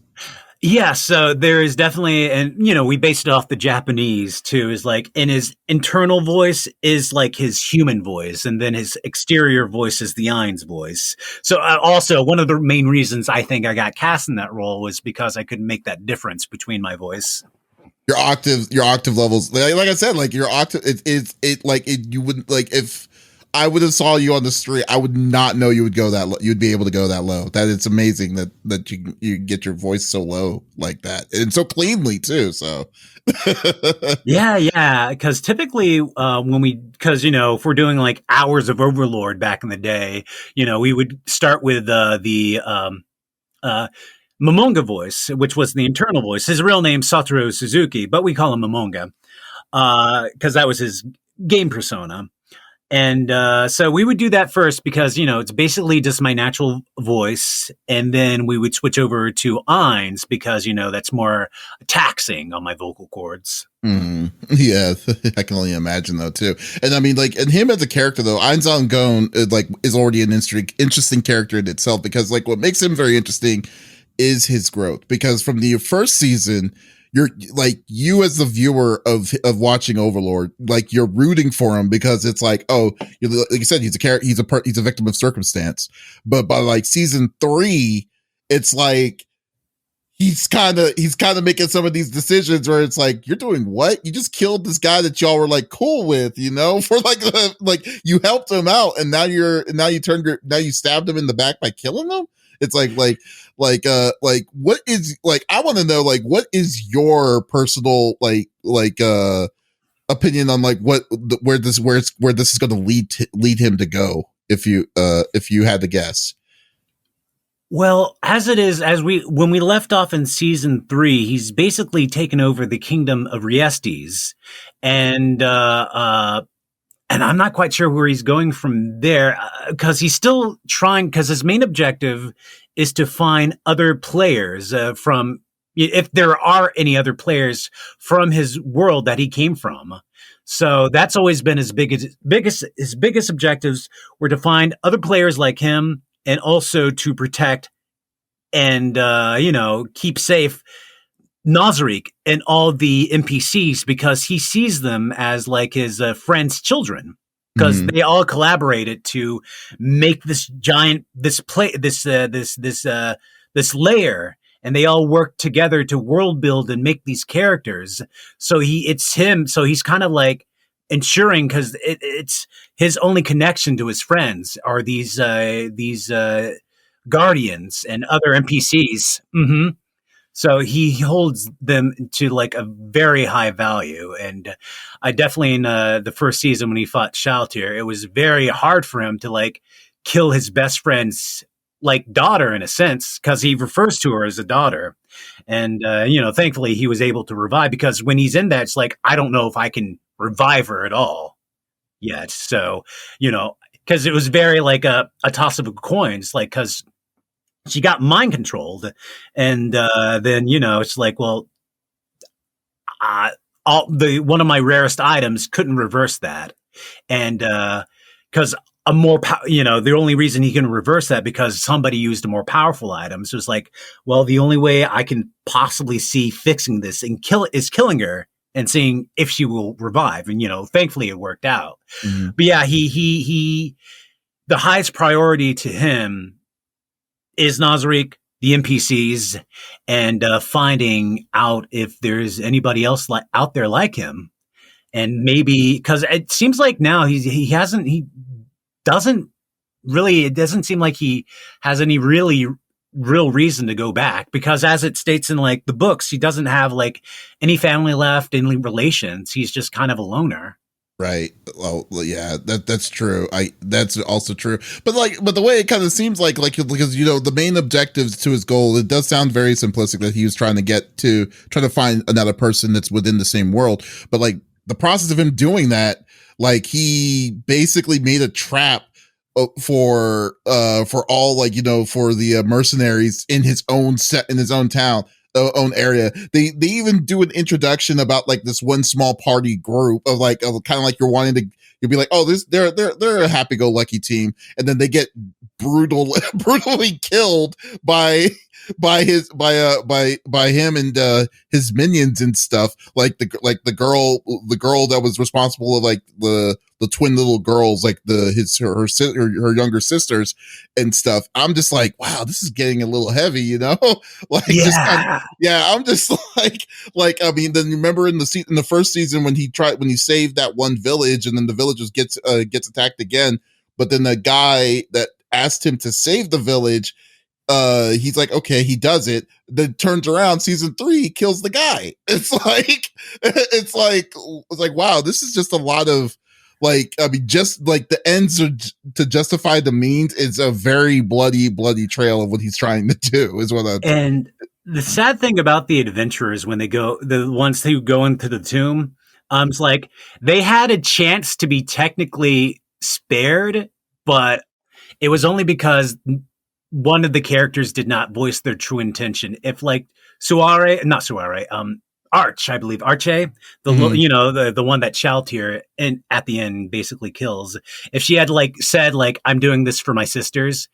Yeah, so there is definitely, and we based it off the Japanese too. Is like, in his internal voice is like his human voice, and then his exterior voice is the Ain's voice. So also one of the main reasons I think I got cast in that role was because I couldn't make that difference between my voice. Your octave levels, like I said, like your octave, you wouldn't, like, if I would have saw you on the street, I would not know you would go that low. You'd be able to go that low. That it's amazing that you get your voice so low like that, and so cleanly too. So yeah, because typically if we're doing like hours of Overlord back in the day, we would start with the Momonga voice, which was the internal voice. His real name Satoru Suzuki, but we call him Momonga because that was his game persona. And so we would do that first because, it's basically just my natural voice. And then we would switch over to Ain's because, that's more taxing on my vocal cords. Yeah, I can only imagine though too. And I mean, like, and him as a character though, Ainzan Gon is already an interesting character in itself, because like what makes him very interesting is his growth, because from the first season, you're like, you as the viewer of watching Overlord, like you're rooting for him because it's like, oh, like you said, he's a character, he's a victim of circumstance. But by like season 3, it's like he's kind of making some of these decisions where it's like, you're doing what? You just killed this guy that y'all were like cool with, for like you helped him out, and now you stabbed him in the back by killing him. It's like what is, like, I want to know, like, what is your personal opinion on like where this is going to lead him to go, if you had to guess? Well, as it is, when we left off in season 3, he's basically taken over the kingdom of Riestes, and I'm not quite sure where he's going from there, because he's still trying, because his main objective is to find other players if there are any other players from his world that he came from. So that's always been his biggest objectives, were to find other players like him, and also to protect and, keep safe Nazarick and all the NPCs, because he sees them as like his friends' children, because they all collaborated to make this layer, and they all work together to world build and make these characters. So he's kind of like ensuring, because it's his only connection to his friends are these guardians and other NPCs. So he holds them to like a very high value. And I definitely, in the first season when he fought Shaltir, it was very hard for him to like kill his best friend's like daughter, in a sense, because he refers to her as a daughter. And, thankfully he was able to revive, because when he's in that, it's like, I don't know if I can revive her at all yet. So, because it was very like a toss of coins, like, because she got mind controlled, and then it's like, well, one of my rarest items couldn't reverse that, and because the only reason he can reverse that, because somebody used a more powerful item. So it's like, well, the only way I can possibly see fixing this and killing her and seeing if she will revive, and thankfully it worked out. But yeah, he the highest priority to him is Nazarick, the NPCs, and finding out if there's anybody else out there like him. And maybe because it seems like now he doesn't really, it doesn't seem like he has any really real reason to go back, because as it states in like the books, he doesn't have like any family left, any relations. He's just kind of a loner. Right. Well, yeah, that's true. That's also true. But the way it kind of seems like because the main objectives to his goal, it does sound very simplistic that he was trying to find another person that's within the same world. But like the process of him doing that, like he basically made a trap for all for the mercenaries in his own town, own area. They even do an introduction about like this one small party group of kind of like you'll be like, oh, they're a happy-go-lucky team, and then they get brutally killed by him and his minions and stuff, like the girl that was responsible of like the twin little girls, like her younger sisters and stuff. I'm just like, wow, this is getting a little heavy, like I'm just like I mean, then remember in the first season when he saved that one village, and then the village gets attacked again, but then the guy that asked him to save the village, he's like, okay, he does it, then turns around, season 3, he kills the guy. It's like, wow, this is just a lot of just like the ends are to justify the means. It's a very bloody trail of what he's trying to do is what and the sad thing about the adventurers, when the ones who go into the tomb, it's like they had a chance to be technically spared, but it was only because one of the characters did not voice their true intention. If like Arch, I believe Arche, the one that Shaltir and at the end basically kills. If she had said I'm doing this for my sisters,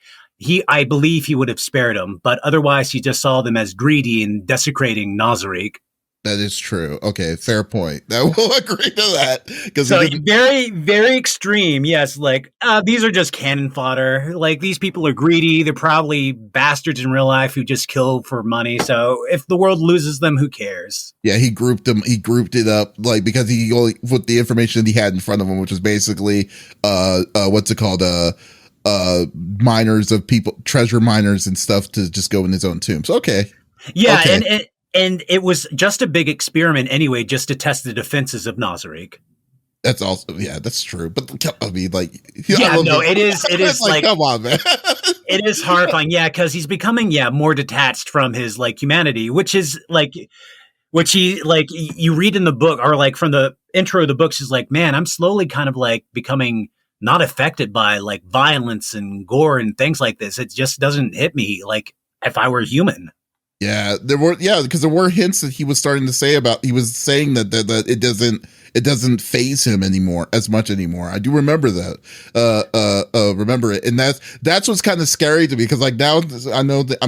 I believe he would have spared them. But otherwise, he just saw them as greedy and desecrating Nazarick. That is true. Okay, fair point. I will agree to that. So very, very extreme. Yes, these are just cannon fodder. Like, these people are greedy. They're probably bastards in real life who just kill for money. So if the world loses them, who cares? Yeah, he grouped them. He grouped it up because he only put the information that he had in front of him, which was basically what's it called? Miners of people, treasure miners and stuff to just go in his own tombs. Okay. Yeah, okay. And it was just a big experiment anyway, just to test the defenses of Nazarick. That's also, yeah, that's true. But I mean, it is like, come on, man. It is horrifying. Yeah. Cause he's becoming, more detached from his humanity, which is you read in the book, or from the intro of the books, is like, man, I'm slowly kind of becoming not affected by violence and gore and things like this. It just doesn't hit me like if I were human. Yeah, because there were hints that he was starting to say he was saying that it doesn't phase him as much anymore. I do remember that. Remember it. And that's what's kind of scary to me, because now I know that,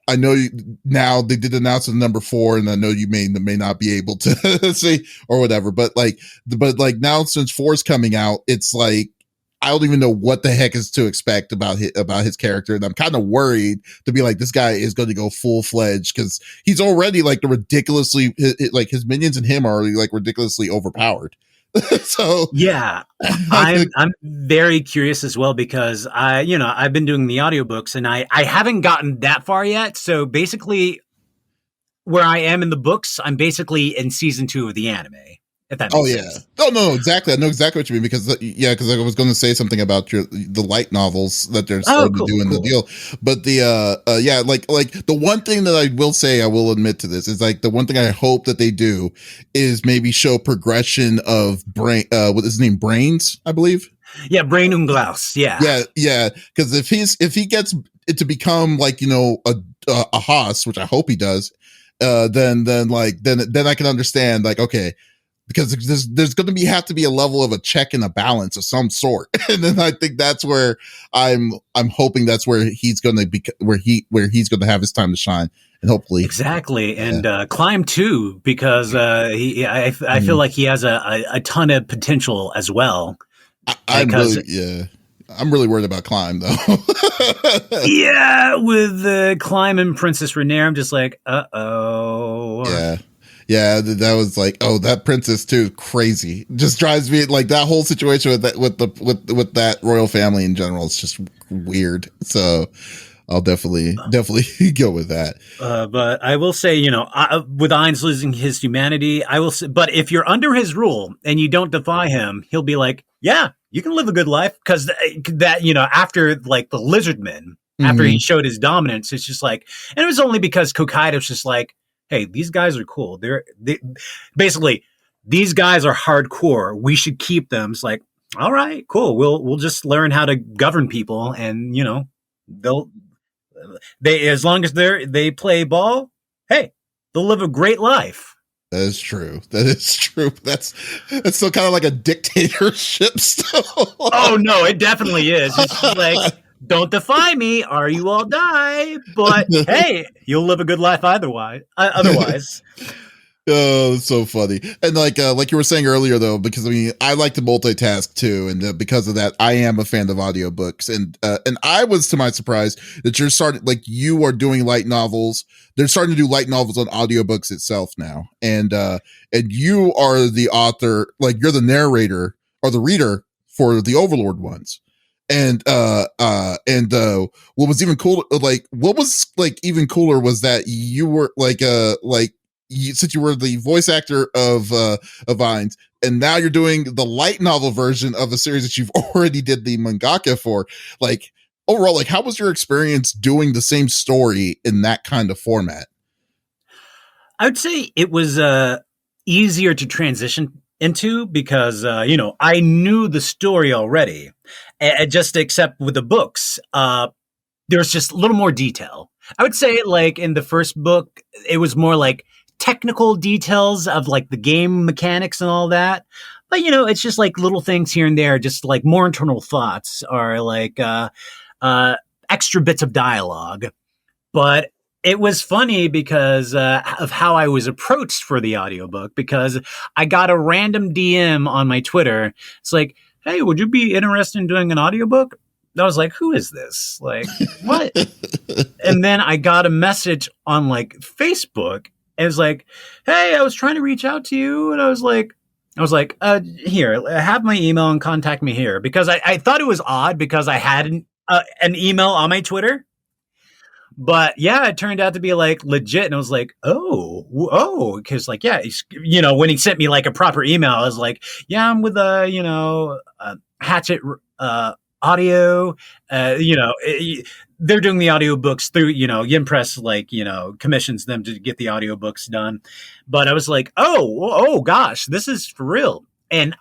I know now they did announce the number 4, and I know you may not be able to see or whatever, but now since 4 is coming out, it's like, I don't even know what the heck is to expect about his character. And I'm kind of worried to be like, this guy is going to go full fledged, because he's already his minions and him are ridiculously overpowered. So yeah, I'm very curious as well, because I've been doing the audiobooks, and I haven't gotten that far yet. So basically where I am in the books, I'm basically in season 2 of the anime. If that makes sense. Oh, no, exactly. I know exactly what you mean, because I was going to say something about the light novels that they're starting to do in the deal. But the one thing that I will say, I will admit to this, is the one thing I hope that they do is maybe show progression of Brain. What is his name? Brains, I believe. Yeah, Brain Unglaus. Yeah. Yeah. Because if he gets it to become a Haas, which I hope he does, then I can understand okay. Because there's going to have to be a level of a check and a balance of some sort, and then I think that's where I'm hoping that's where he's going to be, where he's going to have his time to shine, and hopefully exactly. And Climb too, because I feel like he has a ton of potential as well. I'm I'm really worried about Climb though. Yeah, with Climb and Princess Renee, I'm just like, uh-oh. Yeah, that was like, oh, that princess too, crazy. Just drives me like that whole situation with that royal family in general. It's just weird. So I'll definitely go with that. But I will say, with Ainz losing his humanity, I will say, but if you're under his rule and you don't defy him, he'll be like, yeah, you can live a good life. Because that, after like the Lizardmen, after he showed his dominance, it's just like, and it was only because Kokaido's just like, hey, these guys are cool. They basically, these guys are hardcore. We should keep them. It's like, all right, cool. We'll just learn how to govern people, and they as long as they play ball, hey, they'll live a great life. That is true. That's still kind of like a dictatorship still. Oh no, it definitely is. It's just like, don't defy me or you all die. But hey, you'll live a good life otherwise. Oh, it's so funny. And like you were saying earlier though, because I mean, I like to multitask too, and because of that, I am a fan of audiobooks. And I was, to my surprise, that you are doing light novels. They're starting to do light novels on audiobooks itself now. And you are the author, like you're the narrator or the reader for the Overlord ones. And what was even cooler, even cooler was that you were since you were the voice actor of Ainz, and now you're doing the light novel version of a series that you've already did the mangaka for. Like overall, like how was your experience doing the same story in that kind of format? I would say it was easier to transition into because I knew the story already, and just except with the books, there's just a little more detail. I would say like in the first book, it was more like technical details of like the game mechanics and all that. But it's just like little things here and there, just like more internal thoughts or like extra bits of dialogue. But it was funny because of how I was approached for the audiobook, because I got a random DM on my Twitter. It's like, hey, would you be interested in doing an audiobook? I was like, who is this? Like, what? And then I got a message on like Facebook. It was like, hey, I was trying to reach out to you. And I was like, here, have my email and contact me here. Because I thought it was odd because I had an email on my Twitter. But yeah, it turned out to be like legit. And I was like, oh, because like, yeah, when he sent me like a proper email, I was like, yeah, I'm with Hatchet Audio. They're doing the audiobooks through, Yin Press, commissions them to get the audiobooks done. But I was like, oh gosh, this is for real. And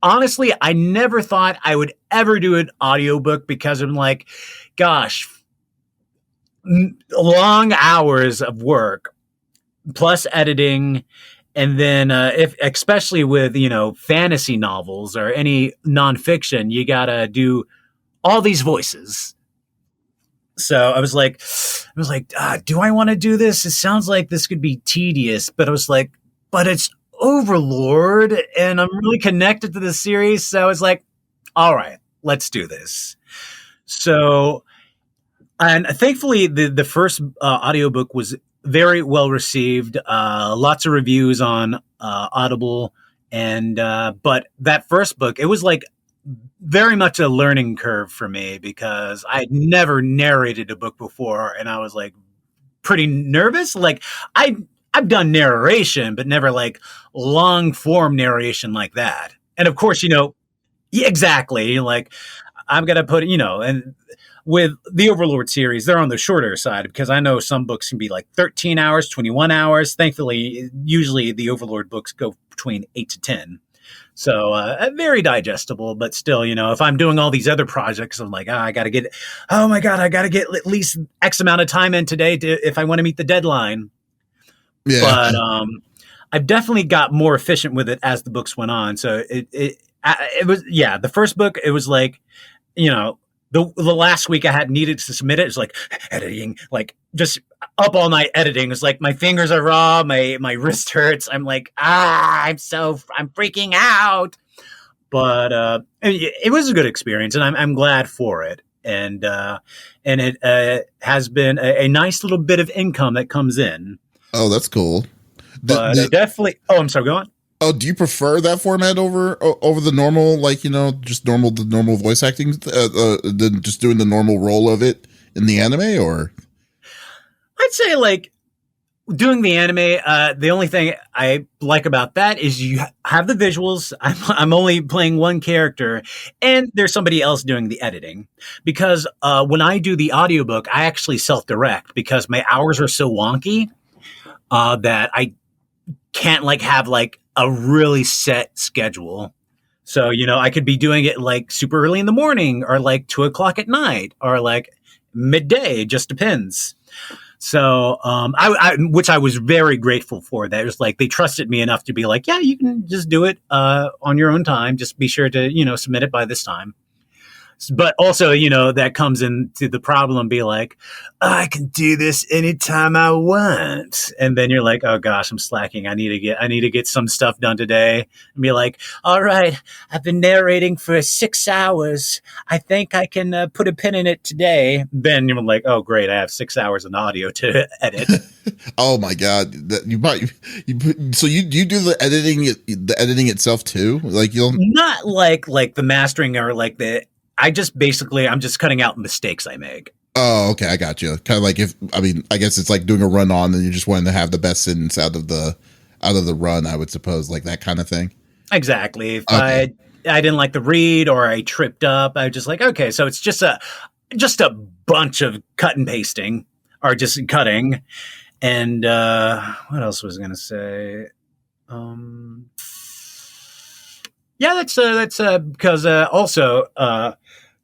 honestly, I never thought I would ever do an audiobook because I'm like, gosh, long hours of work plus editing. And then especially with, fantasy novels or any nonfiction, you got to do all these voices. So I was like, do I want to do this? It sounds like this could be tedious, but I was like, but it's Overlord and I'm really connected to the series. So I was like, all right, let's do this. So, and thankfully the first audiobook was very well received. Lots of reviews on Audible. And, but that first book, it was like very much a learning curve for me because I had never narrated a book before. And I was like pretty nervous. Like I've done narration, but never like long form narration like that. And of course, yeah, exactly. Like I'm going to put, and with the Overlord series, they're on the shorter side because I know some books can be like 13 hours, 21 hours. Thankfully, usually the Overlord books go between 8 to 10. So very digestible, but still, if I'm doing all these other projects, I'm like, I got to get at least X amount of time in today if I want to meet the deadline. Yeah. But I've definitely got more efficient with it as the books went on. So it was, yeah, the first book, it was like, the last week I had needed to submit it. It's like editing, like just up all night editing. It's like my fingers are raw, my wrist hurts. I'm like, I'm freaking out. But it was a good experience, and I'm glad for it. And it has been a nice little bit of income that comes in. Oh, that's cool. But I definitely. Oh, I'm sorry. Go on. Oh, do you prefer that format over the normal, like, just the normal voice acting, than just doing the normal role of it in the anime, or? I'd say like doing the anime. The only thing I like about that is you have the visuals. I'm only playing one character, and there's somebody else doing the editing. Because when I do the audiobook, I actually self-direct because my hours are so wonky that I can't like have like a really set schedule. So, I could be doing it like super early in the morning or like 2:00 at night or like midday. It just depends. So, which I was very grateful for. That was like, they trusted me enough to be like, yeah, you can just do it on your own time. Just be sure to, submit it by this time. But also, that comes into the problem, be like, I can do this anytime I want. And then you're like, oh gosh, I'm slacking. I need to get some stuff done today. And be like, all right, I've been narrating for 6 hours. I think I can put a pin in it today. Then you're like, oh great, I have 6 hours in audio to edit. Oh my God. So you do the editing itself too? Like you'll not like the mastering or like I'm just cutting out mistakes I make. Oh, okay, I got you. Kind of like I guess it's like doing a run on, and you just wanting to have the best sentence out of the run. I would suppose, like that kind of thing. Exactly. If I didn't like the read or I tripped up, I was just like, okay, so it's just a bunch of cut and pasting or just cutting. And what else was I going to say? Yeah, that's because also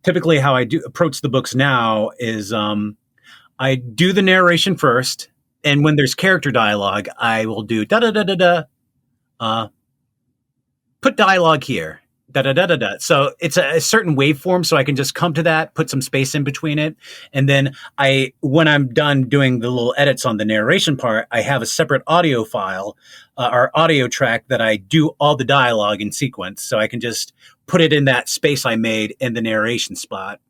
typically how I do approach the books now is I do the narration first, and when there's character dialogue, I will do da da da da da. Put dialogue here. Da da da da da. So it's a certain waveform, so I can just come to that, put some space in between it, and then when I'm done doing the little edits on the narration part, I have a separate audio file or audio track that I do all the dialogue in sequence, so I can just put it in that space I made in the narration spot.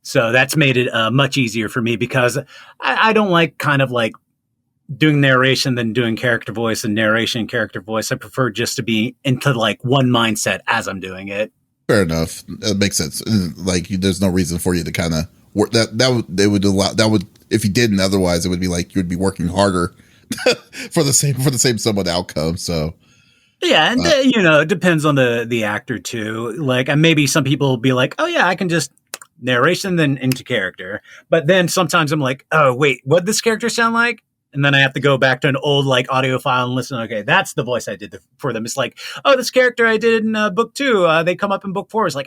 So that's made it much easier for me because I don't like kind of like doing narration than doing character voice and narration character voice. I prefer just to be into like one mindset as I'm doing it. Fair enough. That makes sense. Like there's no reason for you to kind of work that would if you didn't, otherwise it would be like you would be working harder for the same somewhat outcome. So yeah, and it depends on the actor too. Like, and maybe some people will be like, "Oh yeah, I can just narration then into character." But then sometimes I'm like, "Oh wait, what this character sound like?" And then I have to go back to an old like audio file and listen. Okay, that's the voice I did for them. It's like, oh, this character I did in book 2. They come up in book 4. It's like,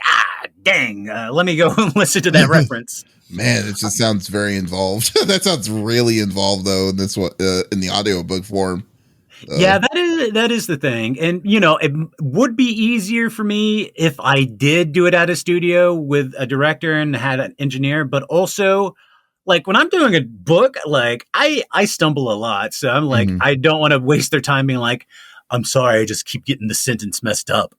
dang. Let me go and listen to that reference. Man, it just sounds very involved. That sounds really involved though in this one in the audiobook form. Yeah, that is the thing. And, it would be easier for me if I did do it at a studio with a director and had an engineer, but also like when I'm doing a book, like I stumble a lot. So I'm like, I don't want to waste their time being like, I'm sorry, I just keep getting the sentence messed up.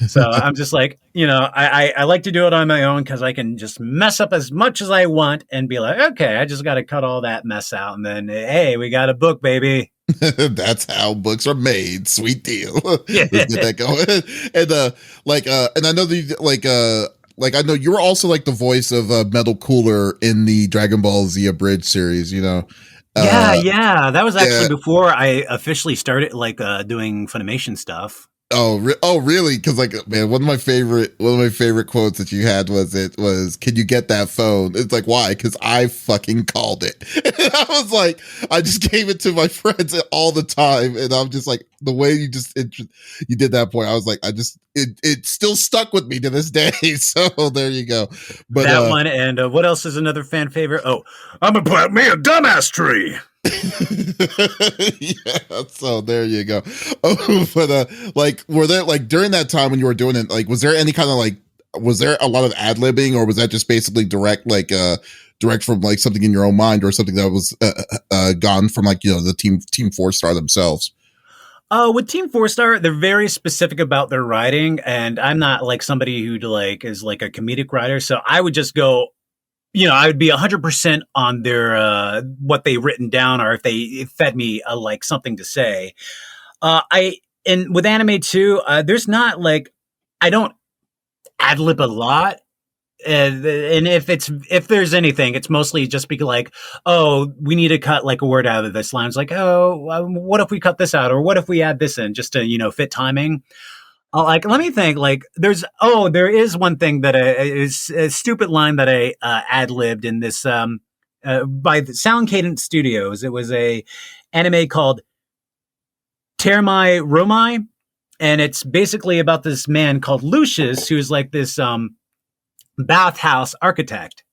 So I'm just like, I like to do it on my own because I can just mess up as much as I want and be like, okay, I just got to cut all that mess out. And then, hey, we got a book, baby. That's how books are made. Sweet deal. Yeah. Let's get that going. And I know that I know you were also like the voice of Metal Cooler in the Dragon Ball Z Abridged series, Yeah. That was actually before I officially started like doing Funimation stuff. Oh, really? Because like, man, one of my favorite quotes that you had was, "Can you get that phone?" It's like, why? Because I fucking called it. And I was like, I just gave it to my friends all the time, and I'm just like, the way you did that point, I was like, it still stuck with me to this day. So there you go. But that one, and what else is another fan favorite? Oh, I'm gonna plant me a dumbass tree. Yeah, so there you go. Oh, but like, were there like during that time when you were doing it, like, was there any kind of like, was there a lot of ad-libbing, or was that just basically direct from like something in your own mind, or something that was gone from like the team 4-star themselves? With Team Four Star, they're very specific about their writing, and I'm not like somebody who like is like a comedic writer, so I would just go. I would be 100% on their what they've written down, or if they fed me like something to say. And with anime too, there's not like I don't ad lib a lot. And if there's anything, it's mostly just be like, oh, we need to cut like a word out of this line. It's like, oh, what if we cut this out, or what if we add this in just to fit timing? Like, let me think. Like, there is one thing that is a stupid line that I ad libbed in this by the Sound Cadence Studios. It was a anime called Termai Romai, and it's basically about this man called Lucius, who's like this bathhouse architect.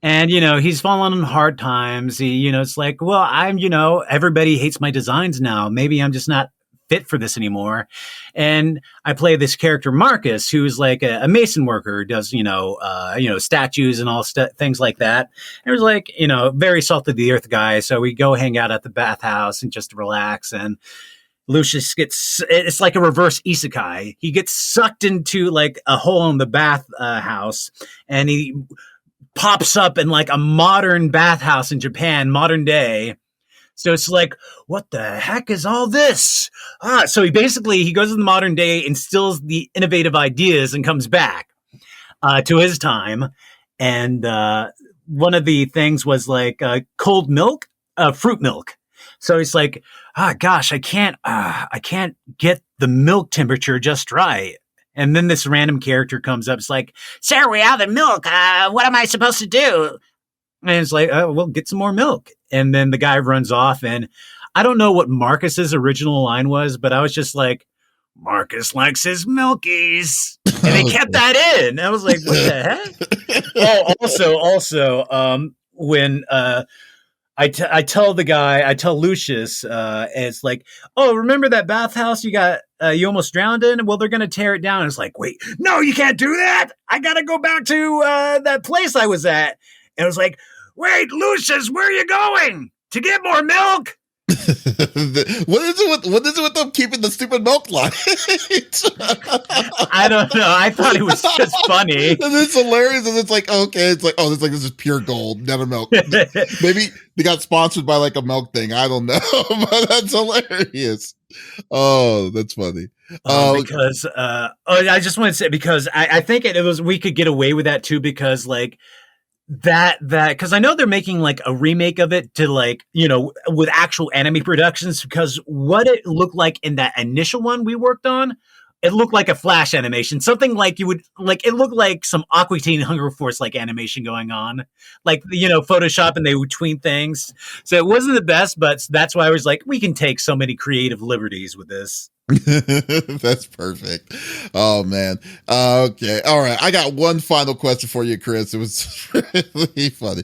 And, he's fallen on hard times. It's like, well, everybody hates my designs now. Maybe I'm just not fit for this anymore. And I play this character, Marcus, who's like a mason worker, does, statues and all things like that. And it was like, very salt of the earth guy. So we go hang out at the bathhouse and just relax. And Lucius it's like a reverse isekai. He gets sucked into like a hole in the bath house, and he pops up in like a modern bathhouse in Japan, modern day. So it's like, what the heck is all this? So he goes in the modern day, instills the innovative ideas, and comes back to his time. And one of the things was like cold milk, fruit milk. So it's like, gosh, I can't get the milk temperature just right. And then this random character comes up. It's like, sir, we have the milk. What am I supposed to do? And it's like, oh, well, get some more milk. And then the guy runs off. And I don't know what Marcus's original line was, but I was just like, Marcus likes his milkies. And they kept that in. I was like, what the heck? Also, when I tell Lucius, it's like, oh, remember that bathhouse you almost drowned in? Well, they're going to tear it down. And it's like, wait, no, you can't do that. I got to go back to that place I was at. And it was like, wait, Lucius, where are you going? To get more milk? What is it with them keeping the stupid milk line? I don't know. I thought it was just funny. And it's hilarious. And it's like, okay, it's like, oh, this is pure gold, never milk. Maybe they got sponsored by like a milk thing. I don't know, but that's hilarious. Oh, that's funny. Because I just want to say, because I think it was, we could get away with that too, because like, that because I know they're making like a remake of it to like with actual anime productions, because what it looked like in that initial one we worked on, it looked like a flash animation, something like you would like, it looked like some Aqua Teen Hunger Force like animation going on, like Photoshop, and they would tween things, so it wasn't the best, but that's why I was like, we can take so many creative liberties with this. That's perfect. Oh man. Okay. All right. I got one final question for you, Chris. It was really funny.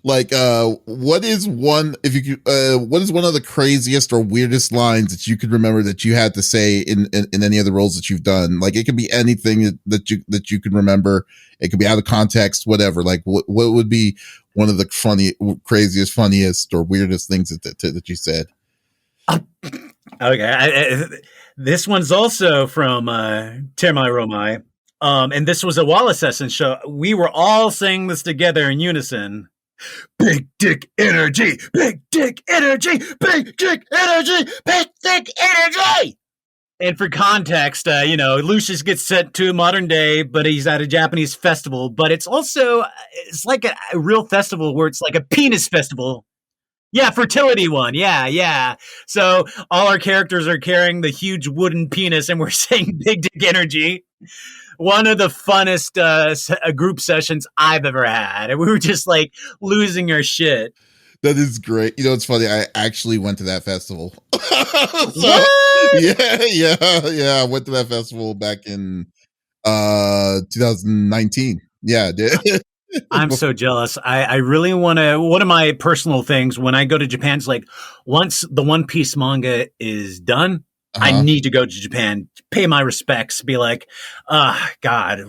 What is one of the craziest or weirdest lines that you could remember that you had to say in any of the roles that you've done? Like, it could be anything that you can remember. It could be out of context, whatever. Like, what would be one of the craziest, funniest, or weirdest things that you said? Okay, this one's also from Termai Romai, and this was a Wallace session show. We were all saying this together in unison. Big dick energy, big dick energy, big dick energy, big dick energy. And for context, Lucius gets sent to modern day, but he's at a Japanese festival. But it's like a real festival where it's like a penis festival. Yeah, fertility one. Yeah. So all our characters are carrying the huge wooden penis, and we're saying big dick energy. One of the funnest group sessions I've ever had. And we were just like losing our shit. That is great. It's funny. I actually went to that festival. What? Yeah. I went to that festival back in 2019. Yeah, I did. I'm so jealous. I really want to. One of my personal things when I go to Japan is like, once the One Piece manga is done, I need to go to Japan, pay my respects, be like, God,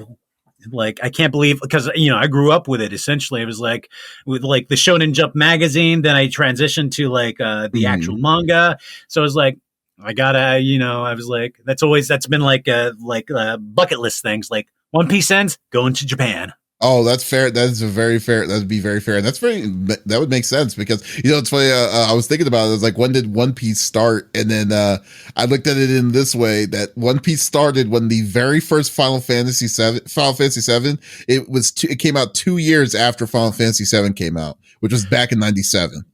like, I can't believe, because, I grew up with it. Essentially, it was like with like the Shonen Jump magazine. Then I transitioned to like the actual manga. So it was like, I gotta, I was like, that's been like bucket list things. Like One Piece ends, going to Japan. Oh, that's fair. That's a very fair. That'd be very fair, and that would make sense because it's funny. I was thinking about it. I was like, when did One Piece start? And then I looked at it in this way: that One Piece started when the very first Final Fantasy VII. It came out 2 years after Final Fantasy VII came out, which was back in '97.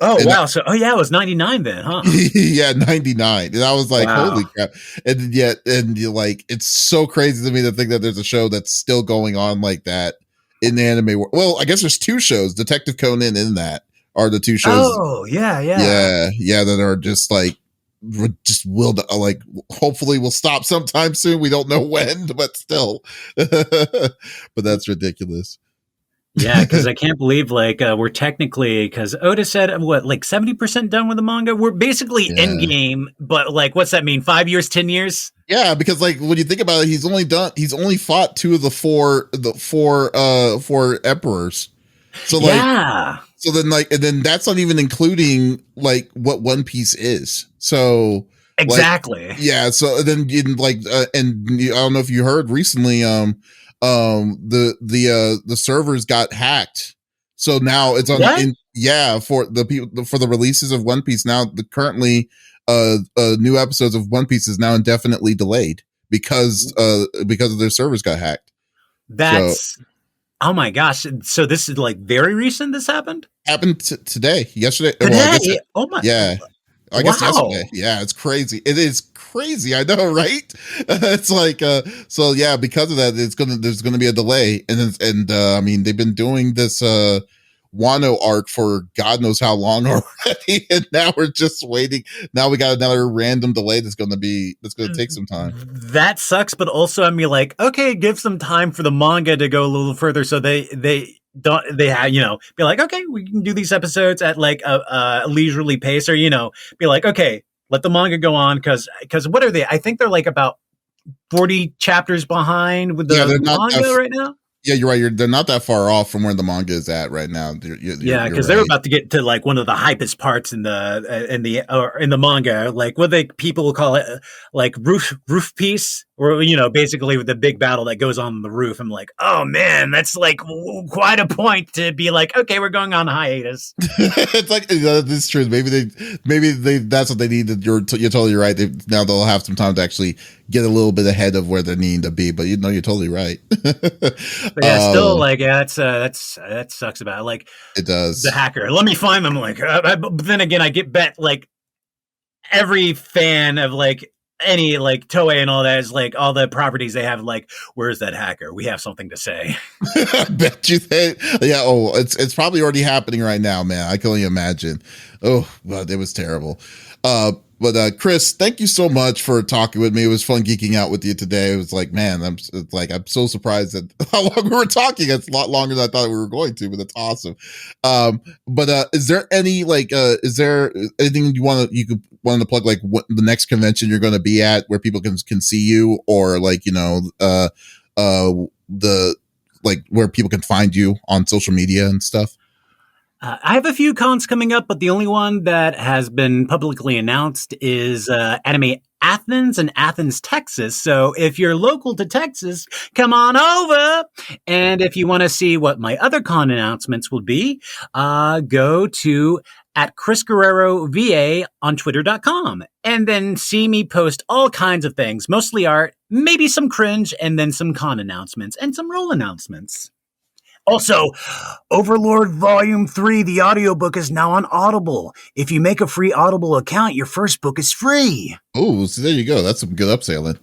Oh, and wow. It was 99 then, huh? Yeah, 99. And I was like, wow. Holy crap. And you're like, it's so crazy to me to think that there's a show that's still going on like that in the anime world. Well, I guess there's 2 shows, Detective Conan and that are the 2 shows. Oh, yeah. Yeah, that are just like, hopefully we'll stop sometime soon. We don't know when, but still. But that's ridiculous. Yeah, because I can't believe we're technically, because Oda said 70% done with the manga. We're basically endgame, but what's that mean? 5 years, 10 years? Yeah, because when you think about it, he's only fought 2 of the four emperors. So so then and then that's not even including what One Piece is. So exactly. So then and I don't know if you heard recently, the servers got hacked, so now it's on for the people for the releases of One Piece. Now currently new episodes of One Piece is now indefinitely delayed because of their servers got hacked. Oh my gosh. So this is very recent this happened today, yesterday. Today? I guess yesterday. Yeah, it's crazy. It is crazy. I know, right? It's because of that, there's gonna be a delay, and I mean they've been doing this Wano arc for God knows how long already, and now we're just waiting. Now we got another random delay that's gonna take some time. That sucks, but also okay, give some time for the manga to go a little further, so they be like, okay, we can do these episodes at a leisurely pace, or be like, okay, let the manga go on, because what are they? I think they're about 40 chapters behind with the manga right now. Yeah, you're right. They're not that far off from where the manga is at right now. Because they're about to get to one of the hypest parts in the manga, what people will call it, roof piece, or basically with the big battle that goes on the roof. I'm like, oh man, that's quite a point to be okay, we're going on hiatus. It's this is true. Maybe they that's what they need. You're totally right. They'll have some time to actually get a little bit ahead of where they're needing to be. But you're totally right. But yeah, still that sucks about it. It does. The hacker. Let me find them. But then again, I get bet every fan of any Toei and all that is all the properties they have. Where's that hacker? We have something to say. I bet you that. Yeah. Oh, it's probably already happening right now, man. I can only imagine. Oh, well, it was terrible. But Chris, thank you so much for talking with me. It was fun geeking out with you today. It was man, I'm so surprised at how long we were talking. It's a lot longer than I thought we were going to, but it's awesome. But is there any is there anything you wanted to plug, what the next convention you're going to be at, where people can see you, or where people can find you on social media and stuff? I have a few cons coming up, but the only one that has been publicly announced is Anime Athens in Athens, Texas. So if you're local to Texas, come on over. And if you want to see what my other con announcements will be, go to @ChrisGuerreroVA on Twitter.com, and then see me post all kinds of things, mostly art, maybe some cringe, and then some con announcements and some role announcements. Also, Overlord Volume 3, the audiobook, is now on Audible. If you make a free Audible account, your first book is free. Oh, so there you go. That's some good upselling.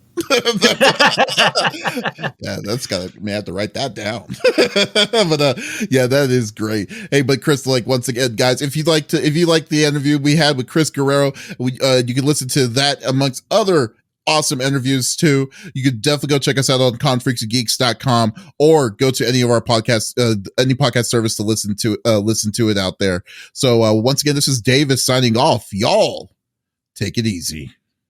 Yeah, may have to write that down. But yeah, that is great. Hey, but Chris, once again, guys, if you like the interview we had with Chris Guerrero, you can listen to that amongst other awesome interviews too. You could definitely go check us out on confreaksandgeeks.com, or go to any of our podcasts, any podcast service to listen to it out there. So once again, this is Davis signing off. Y'all take it easy.